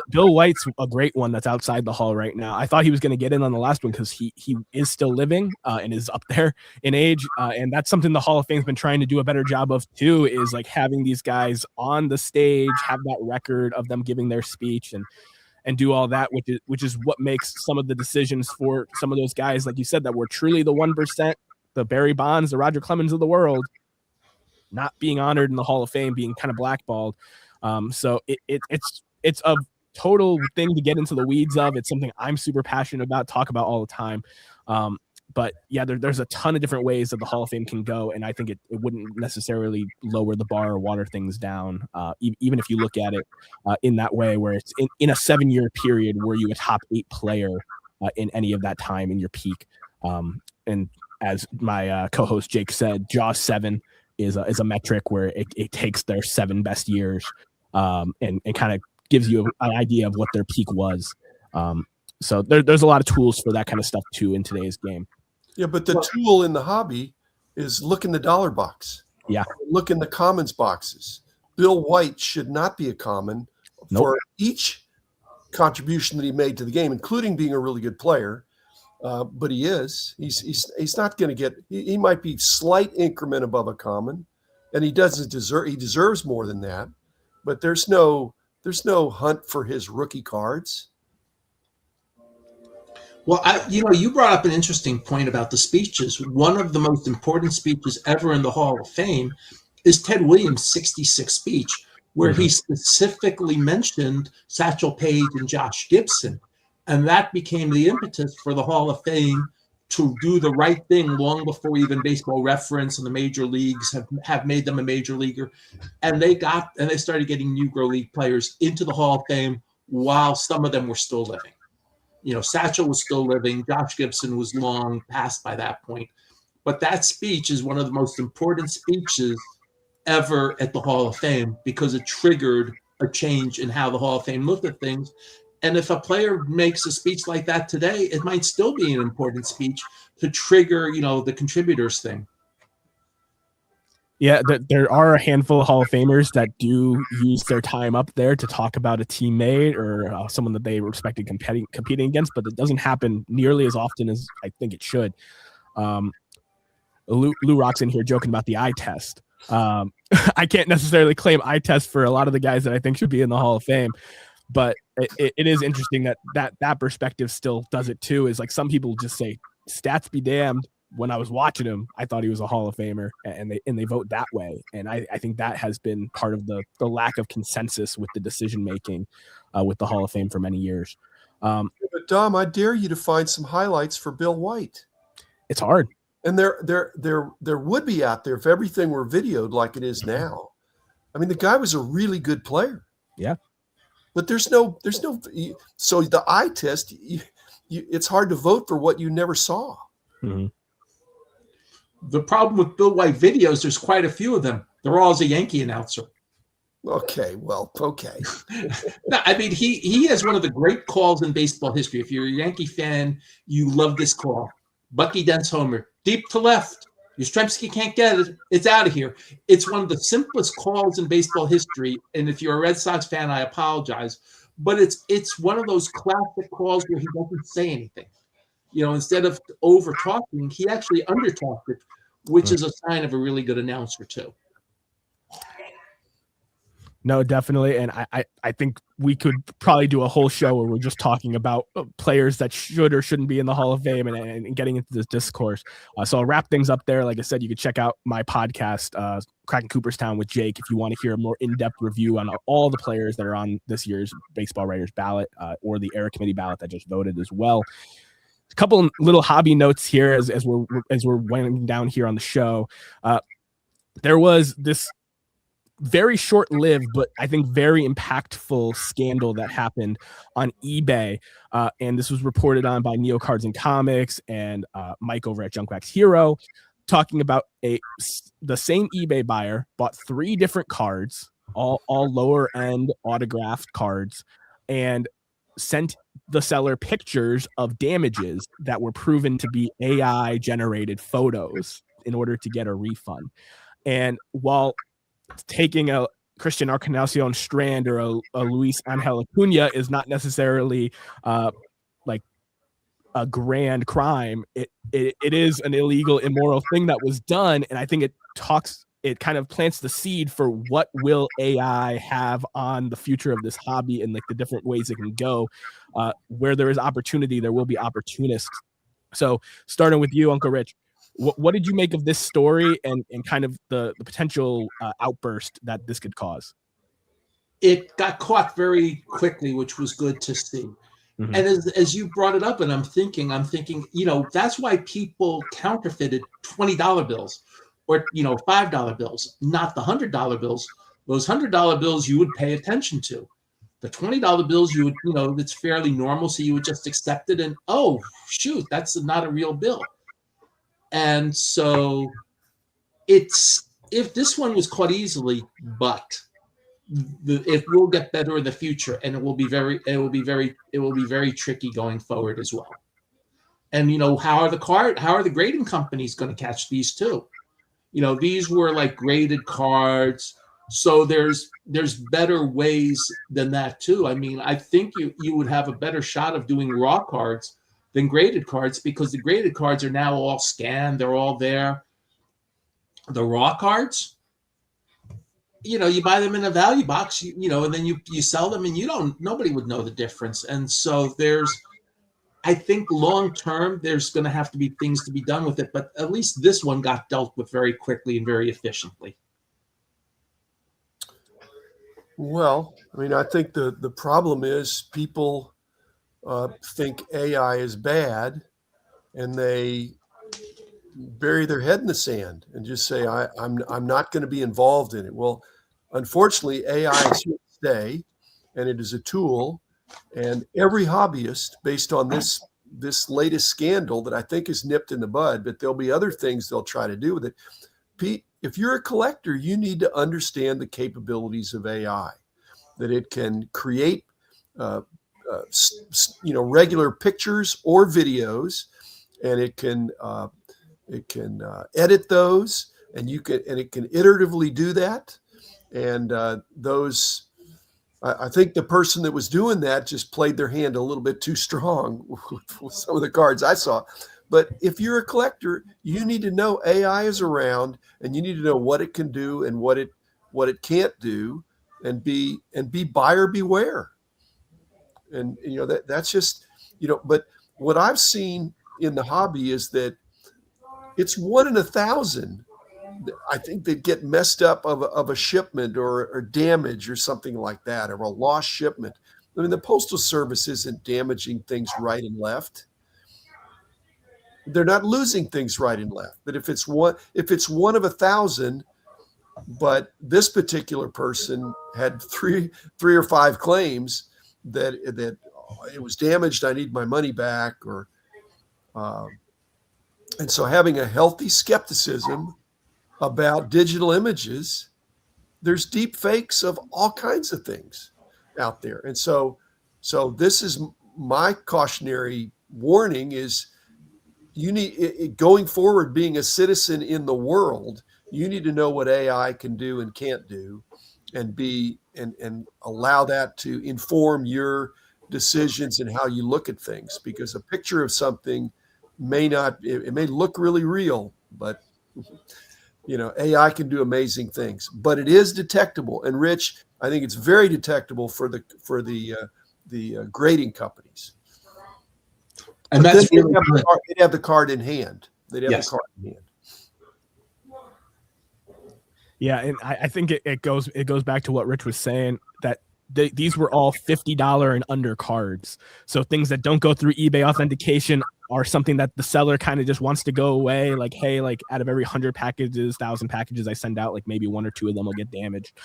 A: Bill White's a great one that's outside the hall right now. I thought he was going to get in on the last one because he is still living and is up there in age, and that's something the Hall of Fame's been trying to do a better job of too, is like having these guys on the stage, have that record of them giving their speech and do all that, which is what makes some of the decisions for some of those guys, like you said, that were truly the 1%, the Barry Bonds, the Roger Clemens of the world, not being honored in the Hall of Fame, being kind of blackballed. So it's a total thing to get into the weeds of. It's something I'm super passionate about, talk about all the time. But yeah, there's a ton of different ways that the Hall of Fame can go, and I think it wouldn't necessarily lower the bar or water things down, even if you look at it in that way, where it's in a 7-year period where you a top 8 player in any of that time in your peak. And as my co-host Jake said, Jaws 7 is a metric where it takes their 7 best years and kind of gives you an idea of what their peak was. So there's a lot of tools for that kind of stuff too in today's game.
C: Yeah, but the tool in the hobby is look in the dollar box.
A: Yeah.
C: Look in the commons boxes. Bill White should not be a common for each contribution that he made to the game, including being a really good player. But he is. He's not going to get. He might be slight increment above a common, and he doesn't deserve. He deserves more than that. But there's no hunt for his rookie cards.
B: Well, you brought up an interesting point about the speeches. One of the most important speeches ever in the Hall of Fame is Ted Williams' 66 speech, where he specifically mentioned Satchel Paige and Josh Gibson. And that became the impetus for the Hall of Fame to do the right thing long before even Baseball Reference and the major leagues have made them a major leaguer. And they started getting Negro League players into the Hall of Fame while some of them were still living. Satchel was still living. Josh Gibson was long past by that point. But that speech is one of the most important speeches ever at the Hall of Fame because it triggered a change in how the Hall of Fame looked at things. And if a player makes a speech like that today, it might still be an important speech to trigger, the contributors thing.
A: Yeah, there are a handful of Hall of Famers that do use their time up there to talk about a teammate or someone that they respected competing against, but it doesn't happen nearly as often as I think it should. Lou Rock's in here joking about the eye test. I can't necessarily claim eye test for a lot of the guys that I think should be in the Hall of Fame, but it is interesting that perspective still does it too. Is like some people just say stats be damned. When I was watching him, I thought he was a Hall of Famer, and they vote that way. And I think that has been part of the lack of consensus with the decision making with the Hall of Fame for many years.
C: But Dom, I dare you to find some highlights for Bill White.
A: It's hard,
C: and there would be out there if everything were videoed like it is now. I mean, the guy was a really good player.
A: Yeah,
C: but there's no. So the eye test, it's hard to vote for what you never saw.
A: Mm-hmm.
B: The problem with Bill White videos, there's quite a few of them. They're all as a Yankee announcer.
C: Okay, well, okay.
B: No, I mean, he has one of the great calls in baseball history. If you're a Yankee fan, you love this call. Bucky Dent's homer, deep to left. Yastrzemski can't get it. It's out of here. It's one of the simplest calls in baseball history. And if you're a Red Sox fan, I apologize. But it's one of those classic calls where he doesn't say anything. Instead of over talking, he actually under talked it, which is a sign of a really good announcer too.
A: No, definitely. And I think we could probably do a whole show where we're just talking about players that should or shouldn't be in the Hall of Fame and getting into this discourse. So I'll wrap things up there. Like I said, you can check out my podcast, Cracking Cooperstown with Jake, if you want to hear a more in-depth review on all the players that are on this year's Baseball Writers ballot or the Era Committee ballot that just voted as well. A couple little hobby notes here as we're winding down here on the show. There was this very short-lived, but I think very impactful scandal that happened on eBay. And this was reported on by Neo Cards and Comics and Mike over at Junkwax Hero, talking about the same eBay buyer bought 3 different cards, all lower-end autographed cards, and sent the seller pictures of damages that were proven to be AI-generated photos in order to get a refund. And while taking a Christian Encarnacion Strand or a Luis Angel Acuna is not necessarily like a grand crime, it is an illegal, immoral thing that was done. And I think it kind of plants the seed for what will AI have on the future of this hobby and like the different ways it can go. Where there is opportunity, there will be opportunists. So starting with you, Uncle Rich, what did you make of this story and kind of the potential outburst that this could cause?
B: It got caught very quickly, which was good to see. Mm-hmm. And as you brought it up, and I'm thinking, that's why people counterfeited $20 bills or, $5 bills, not the $100 bills. Those $100 bills you would pay attention to. The $20 bills you would, it's fairly normal, so you would just accept it and, oh, shoot, that's not a real bill. And so if this one was caught easily, but it will get better in the future, and it will be very tricky going forward as well. And how are the grading companies going to catch these too? These were like graded cards, so there's better ways than that too. I mean, I think you would have a better shot of doing raw cards than graded cards, because the graded cards are now all scanned, they're all there. The raw cards, you buy them in a value box, and then you sell them, and nobody would know the difference. And so I think long term, there's going to have to be things to be done with it, but at least this one got dealt with very quickly and very efficiently.
C: Well, I mean, I think the problem is people think AI is bad, and they bury their head in the sand and just say, I'm not going to be involved in it. Well, unfortunately, AI is here to stay, and it is a tool. And every hobbyist, based on this latest scandal that I think is nipped in the bud, but there'll be other things they'll try to do with it. Pete, if you're a collector, you need to understand the capabilities of AI, that it can create regular pictures or videos, and it can edit those, and it can iteratively do that. And I think the person that was doing that just played their hand a little bit too strong with some of the cards I saw. But if you're a collector, you need to know AI is around, and you need to know what it can do and what it can't do, and be buyer beware. And that's just but what I've seen in the hobby is that it's 1 in 1,000. I think they get messed up of a shipment or damage or something like that, or a lost shipment. I mean, the Postal Service isn't damaging things right and left. They're not losing things right and left. But if it's 1 of 1,000, but this particular person had three or 5 claims that it was damaged, I need my money back, and so having a healthy skepticism about digital images, there's deep fakes of all kinds of things out there. And so this is my cautionary warning is you need, going forward, being a citizen in the world, you need to know what AI can do and can't do, and allow that to inform your decisions and how you look at things, because a picture of something may look really real, but AI can do amazing things, but it is detectable. And Rich, I think it's very detectable for the grading companies. And but that's really they'd have the card in hand. They'd have the card in hand.
A: Yeah, and I think it goes back to what Rich was saying, that these were all $50 and under cards. So things that don't go through eBay authentication are something that the seller kind of just wants to go away. Like, hey, like out of every 100 packages, 1,000 packages I send out, like maybe 1 or 2 of them will get damaged.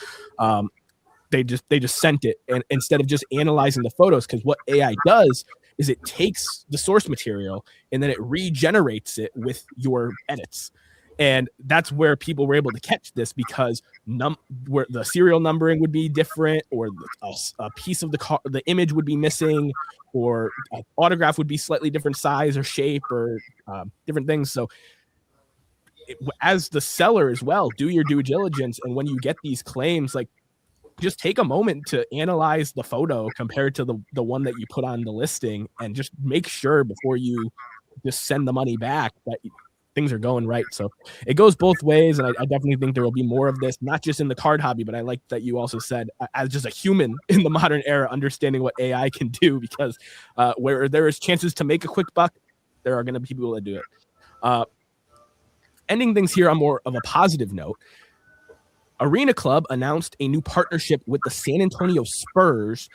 A: They just sent it, and instead of just analyzing the photos, because what AI does is it takes the source material and then it regenerates it with your edits. And that's where people were able to catch this, because where the serial numbering would be different, or a piece of the image would be missing, or an autograph would be slightly different size or shape, or different things. So as the seller as well, do your due diligence. And when you get these claims, like, just take a moment to analyze the photo compared to the one that you put on the listing, and just make sure before you just send the money back that things are going right. So it goes both ways. And I definitely think there will be more of this, not just in the card hobby, but I like that you also said, as just a human in the modern era, understanding what AI can do, because where there is chances to make a quick buck, there are going to be people that do it. Ending things here on more of a positive note, Arena Club announced a new partnership with the San Antonio Spurs,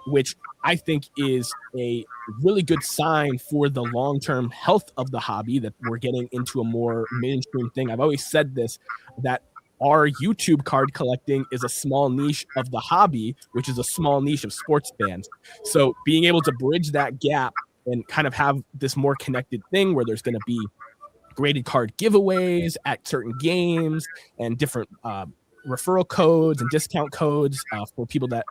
A: which I think is a really good sign for the long-term health of the hobby, that we're getting into a more mainstream thing. I've always said this, that our YouTube card collecting is a small niche of the hobby, which is a small niche of sports fans. So being able to bridge that gap and kind of have this more connected thing where there's going to be graded card giveaways at certain games and different referral codes and discount codes for people that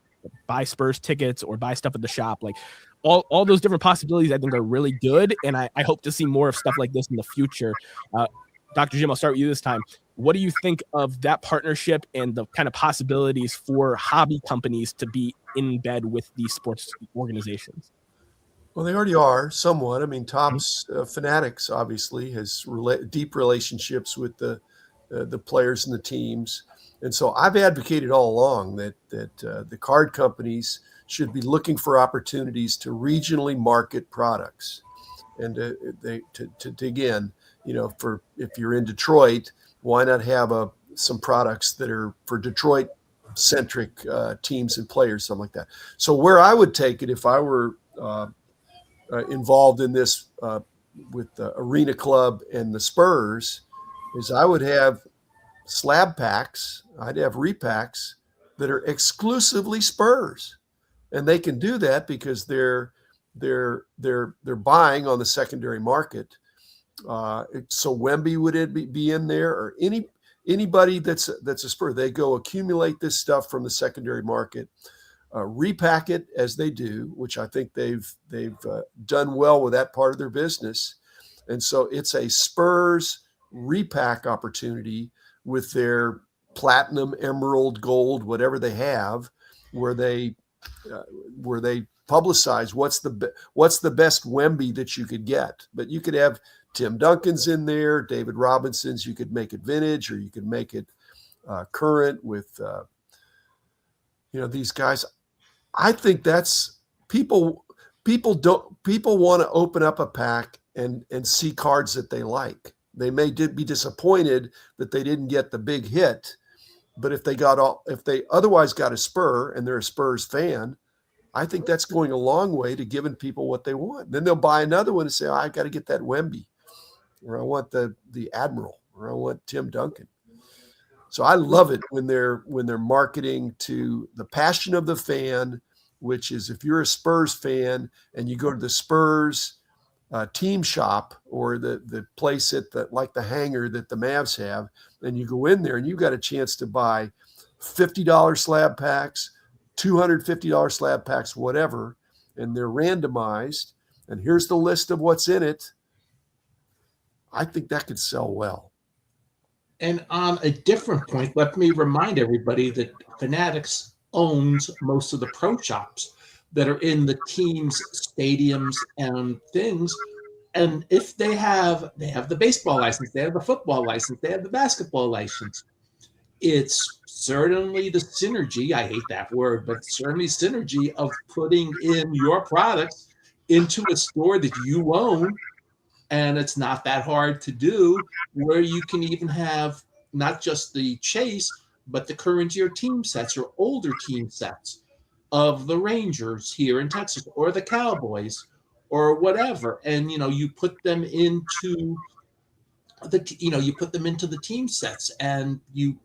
A: buy Spurs tickets or buy stuff at the shop. Like all those different possibilities, I think, are really good. And I hope to see more of stuff like this in the future. Dr. Jim, I'll start with you this time. What do you think of that partnership and the kind of possibilities for hobby companies to be in bed with these sports organizations?
C: Well, they already are somewhat. I mean, Topps Fanatics obviously has deep relationships with the players and the teams. And so I've advocated all along that the card companies should be looking for opportunities to regionally market products. And to dig in, for if you're in Detroit, why not have some products that are for Detroit-centric teams and players, something like that. So where I would take it if I were involved in this with the Arena Club and the Spurs is I would have slab packs. I'd have repacks that are exclusively Spurs, and they can do that because they're buying on the secondary market. So Wemby would be in there, or anybody that's a Spur. They go accumulate this stuff from the secondary market, repack it as they do, which I think they've done well with that part of their business. And so it's a Spurs repack opportunity with their platinum, emerald, gold, whatever they have, where they publicize what's the best Wemby that you could get. But you could have Tim Duncan's in there, David Robinson's. You could make it vintage, or you could make it current with these guys. I think that's people want to open up a pack and see cards that they like. They may be disappointed that they didn't get the big hit, but if they otherwise got a Spur and they're a Spurs fan, I think that's going a long way to giving people what they want. Then they'll buy another one and say, I got to get that Wemby, or I want the Admiral, or I want Tim Duncan. So I love it when they're marketing to the passion of the fan, which is if you're a Spurs fan and you go to the Spurs team shop or the place like the hangar that the Mavs have, and you go in there and you've got a chance to buy $50 slab packs, $250 slab packs, whatever, and they're randomized, and here's the list of what's in it. I think that could sell well.
B: And on a different point, let me remind everybody that Fanatics owns most of the pro shops that are in the team's stadiums and things. And if they have the baseball license, they have the football license, they have the basketball license. It's certainly the synergy, I hate that word, but certainly synergy of putting in your products into a store that you own. And it's not that hard to do, where you can even have not just the chase, but the current year team sets or older team sets of the Rangers here in Texas, or the Cowboys, or whatever, and you put them into you put them into the team sets, and you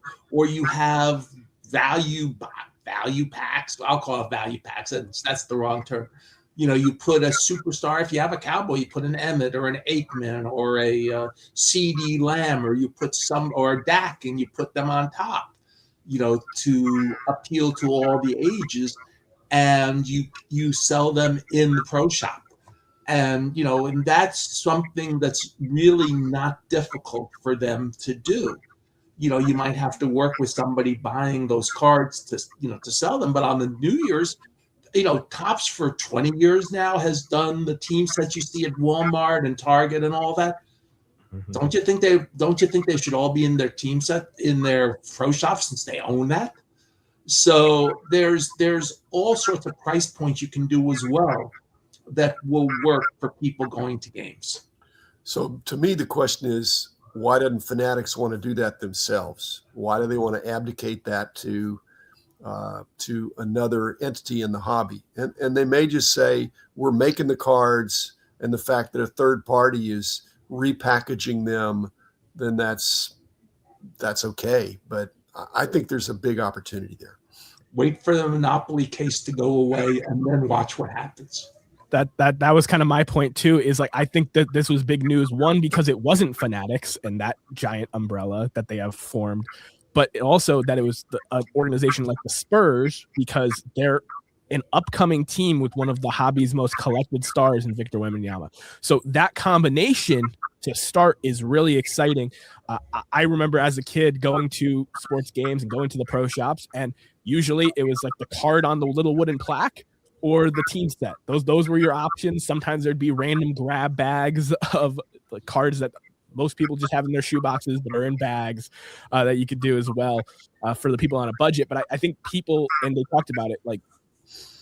B: have value packs. I'll call it value packs. That's the wrong term. You put a superstar. If you have a Cowboy, you put an Emmett or an Aikman or a CD Lamb, or you put or a Dak, and you put them on top, to appeal to all the ages, and you sell them in the pro shop. And and that's something that's really not difficult for them to do. You might have to work with somebody buying those cards to sell them, but on the New Year's, Topps for 20 years now has done the team sets you see at Walmart and Target and all that. Mm-hmm. Don't you think they should all be in their team set in their pro shop, since they own that? So there's all sorts of price points you can do as well that will work for people going to games.
C: So to me, the question is, why doesn't Fanatics want to do that themselves? Why do they want to abdicate that to another entity in the hobby? And they may just say, we're making the cards, and the fact that a third party is repackaging them, then that's okay. But I think there's a big opportunity there.
B: Wait for the monopoly case to go away and then watch what happens.
A: That was kind of my point too, is like, I think that this was big news, one, because it wasn't Fanatics and that giant umbrella that they have formed, but also that it was an organization like the Spurs, because they're an upcoming team with one of the hobby's most collected stars in Victor Wembanyama. So that combination to start is really exciting. I remember as a kid going to sports games and going to the pro shops, and usually it was like the card on the little wooden plaque or the team set. Those were your options. Sometimes there'd be random grab bags of the cards that most people just have in their shoe boxes, but are in bags that you could do as well for the people on a budget. But I think people, and they talked about it, like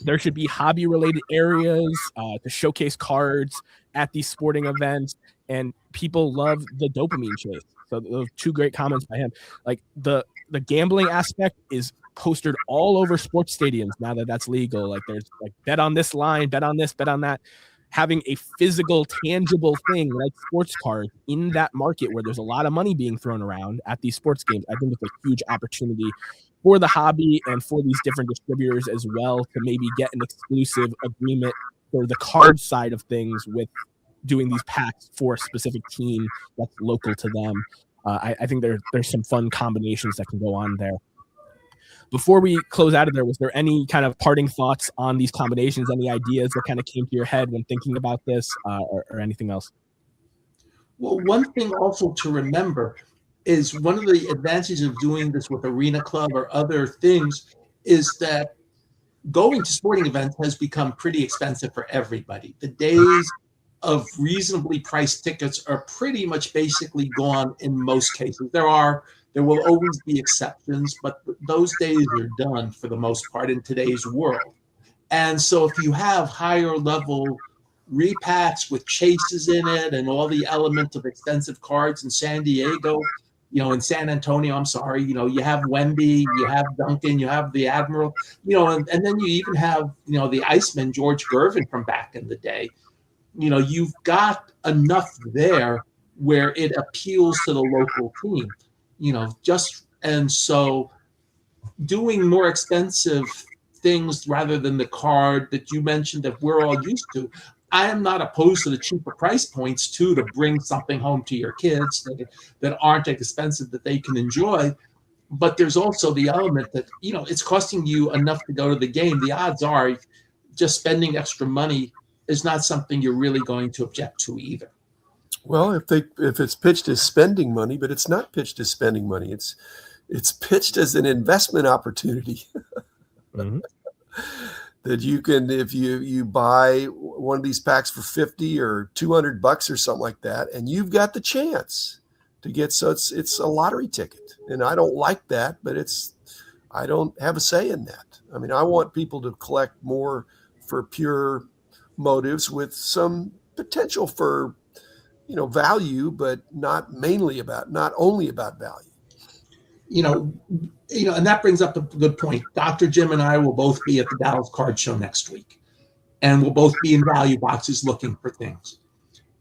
A: there should be hobby related areas to showcase cards at these sporting events, and people love the dopamine chase. So those two great comments by him. Like the gambling aspect is postered all over sports stadiums now that that's legal. Like there's like bet on this line, bet on this, bet on that. Having a physical, tangible thing like sports cards in that market where there's a lot of money being thrown around at these sports games, I think it's a huge opportunity for the hobby and for these different distributors as well to maybe get an exclusive agreement for the card side of things with doing these packs for a specific team that's local to them. I think there's some fun combinations that can go on there. Before we close out of there, was there any kind of parting thoughts on these combinations, any ideas that kind of came to your head when thinking about this, or anything else?
B: Well, one thing also to remember is one of the advantages of doing this with Arena Club or other things is that going to sporting events has become pretty expensive for everybody. The days of reasonably priced tickets are pretty much basically gone in most cases. There will always be exceptions, but those days are done for the most part in today's world. And so if you have higher level repacks with chases in it and all the elements of expensive cards in San Diego, in San Antonio, I'm sorry, you have Wemby, you have Duncan, you have the Admiral, and then you even have, the Iceman, George Gervin from back in the day. You've got enough there where it appeals to the local team. And so doing more expensive things rather than the card that you mentioned that we're all used to, I am not opposed to the cheaper price points too, to bring something home to your kids that aren't expensive that they can enjoy. But there's also the element that, it's costing you enough to go to the game. The odds are just spending extra money is not something you're really going to object to either.
C: Well, if it's pitched as spending money, but it's not pitched as spending money, it's pitched as an investment opportunity. Mm-hmm. That you can, if you buy one of these packs for $50 or $200 or something like that, and you've got the chance to get, so it's a lottery ticket. And I don't like that, but I don't have a say in that. I mean, I want people to collect more for pure motives with some potential for value, but not only about value. And that brings up a good point. Dr. Jim and I will both be at the Dallas Card Show next week.
B: and we'll both be in value boxes looking for things.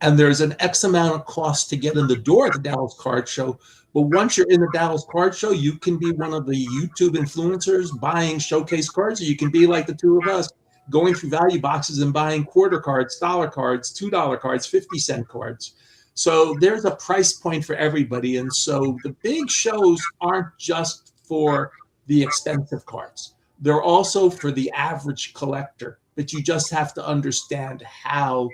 B: And there's an X amount of cost to get in the door at the Dallas Card Show. But once you're in the Dallas Card Show, you can be one of the YouTube influencers buying showcase cards, or you can be like the two of us going through value boxes and buying quarter cards, dollar cards, $2 cards, 50-cent cards. So there's a price point for everybody. And so the big shows aren't just for the expensive cards. They're also for the average collector, but you just have to understand how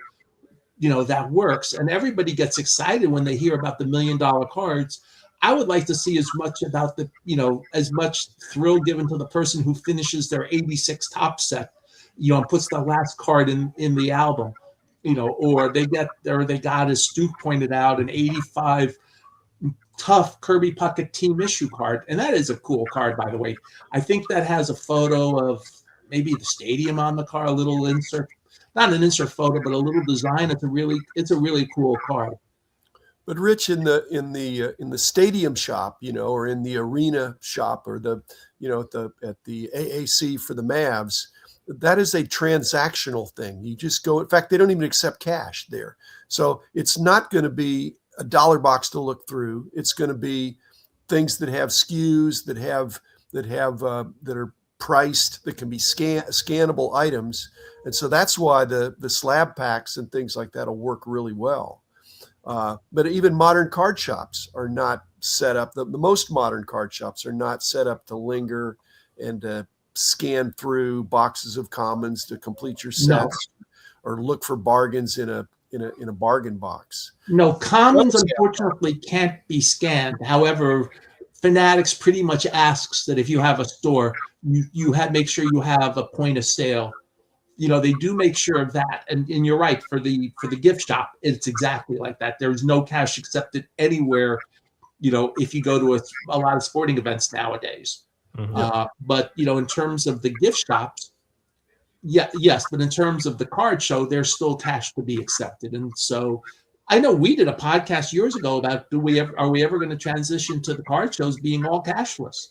B: that works. And everybody gets excited when they hear about the $1 million cards. I would like to see as much about as much thrill given to the person who finishes their 86 top set, and puts the last card in the album, or they got, as Stu pointed out, an 85 tough Kirby Puckett team issue card. And that is a cool card, by the way. I think that has a photo of maybe the stadium on the car, a little insert, not an insert photo, but a little design. It's a really cool card.
C: But Rich, in the stadium shop, or in the arena shop, or at the AAC for the Mavs, that is a transactional thing. You just go. In fact, they don't even accept cash there, so it's not going to be a dollar box to look through. It's going to be things that have SKUs that are priced, that can be scannable items, and so that's why the slab packs and things like that will work really well. But even modern card shops are not set up. The most modern card shops are not set up to linger and to scan through boxes of commons to complete your sets, or look for bargains in a bargain box.
B: No, commons unfortunately can't be scanned. However, Fanatics pretty much asks that if you have a store, you make sure you have a point of sale. They do make sure of that. And you're right, for the gift shop, it's exactly like that. There's no cash accepted anywhere, if you go to a lot of sporting events nowadays. Mm-hmm. But, in terms of the gift shops, yes, but in terms of the card show, there's still cash to be accepted. And so I know we did a podcast years ago about are we ever going to transition to the card shows being all cashless?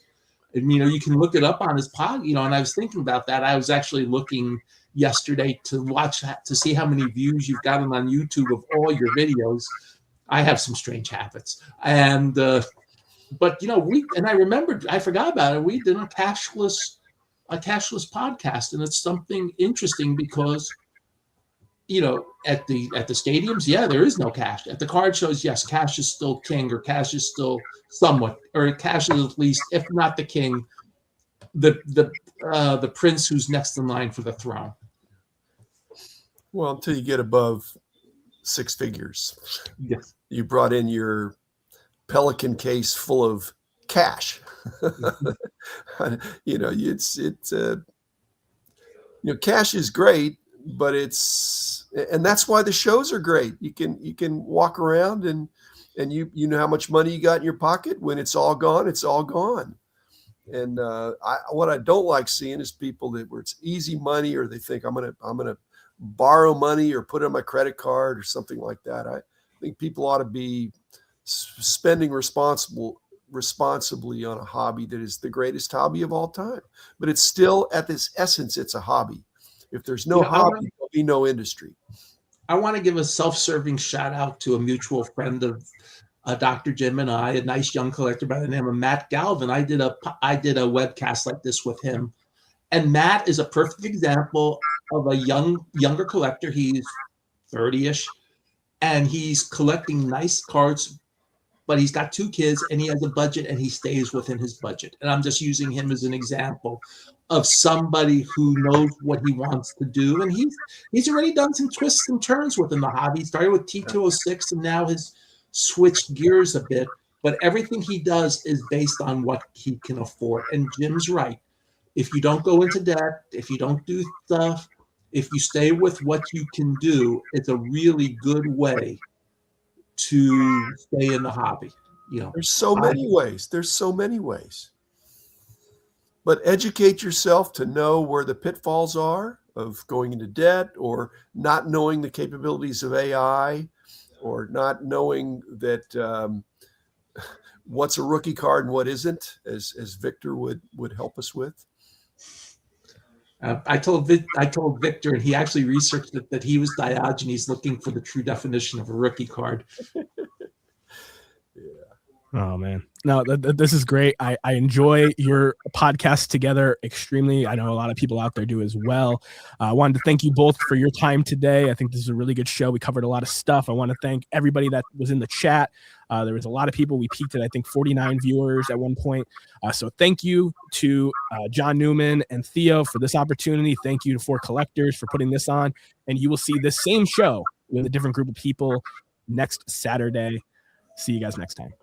B: And, you can look it up on his pod, and I was thinking about that. I was actually looking yesterday to see how many views you've gotten on YouTube of all your videos. I have some strange habits. And, but, I forgot about it. We did a cashless podcast, and it's something interesting because, at the stadiums, there is no cash. At the card shows, yes, cash is still king, or cash is still somewhat, or cash is at least, if not the king, the prince who's next in line for the throne.
C: Well, until you get above six figures.
B: Yes.
C: You brought in your Pelican case full of cash. Cash is great, but and that's why the shows are great. You can walk around and you know how much money you got in your pocket. When it's all gone, it's all gone. And what I don't like seeing is people where it's easy money, or they think I'm gonna borrow money or put it on my credit card or something like that. I think people ought to be spending responsibly on a hobby that is the greatest hobby of all time. But it's still, at this essence, it's a hobby. If there's no hobby, there'll be no industry.
B: I want to give a self-serving shout out to a mutual friend of Dr. Jim and I, a nice young collector by the name of Matt Galvin. I did a webcast like this with him. And Matt is a perfect example of a younger collector. He's 30-ish, and he's collecting nice cards, but he's got 2 kids, and he has a budget, and he stays within his budget. And I'm just using him as an example of somebody who knows what he wants to do. And he's already done some twists and turns within the hobby. He started with T206 and now has switched gears a bit. But everything he does is based on what he can afford. And Jim's right. If you don't go into debt, if you don't do stuff, if you stay with what you can do, it's a really good way to stay in the hobby.
C: There's so many ways. But educate yourself to know where the pitfalls are of going into debt, or not knowing the capabilities of AI, or not knowing that what's a rookie card and what isn't, as Victor would help us with.
B: I told Victor, and he actually researched it, that he was Diogenes looking for the true definition of a rookie card.
A: Oh man, no, this is great. I enjoy your podcast together extremely. I know a lot of people out there do as well. I wanted to thank you both for your time today. I think this is a really good show. We covered a lot of stuff. I want to thank everybody that was in the chat. There was a lot of people. We peaked at, I think, 49 viewers at one point. So thank you to John Newman and Theo for this opportunity. Thank you to For Collectors for putting this on. And you will see this same show with a different group of people next Saturday. See you guys next time.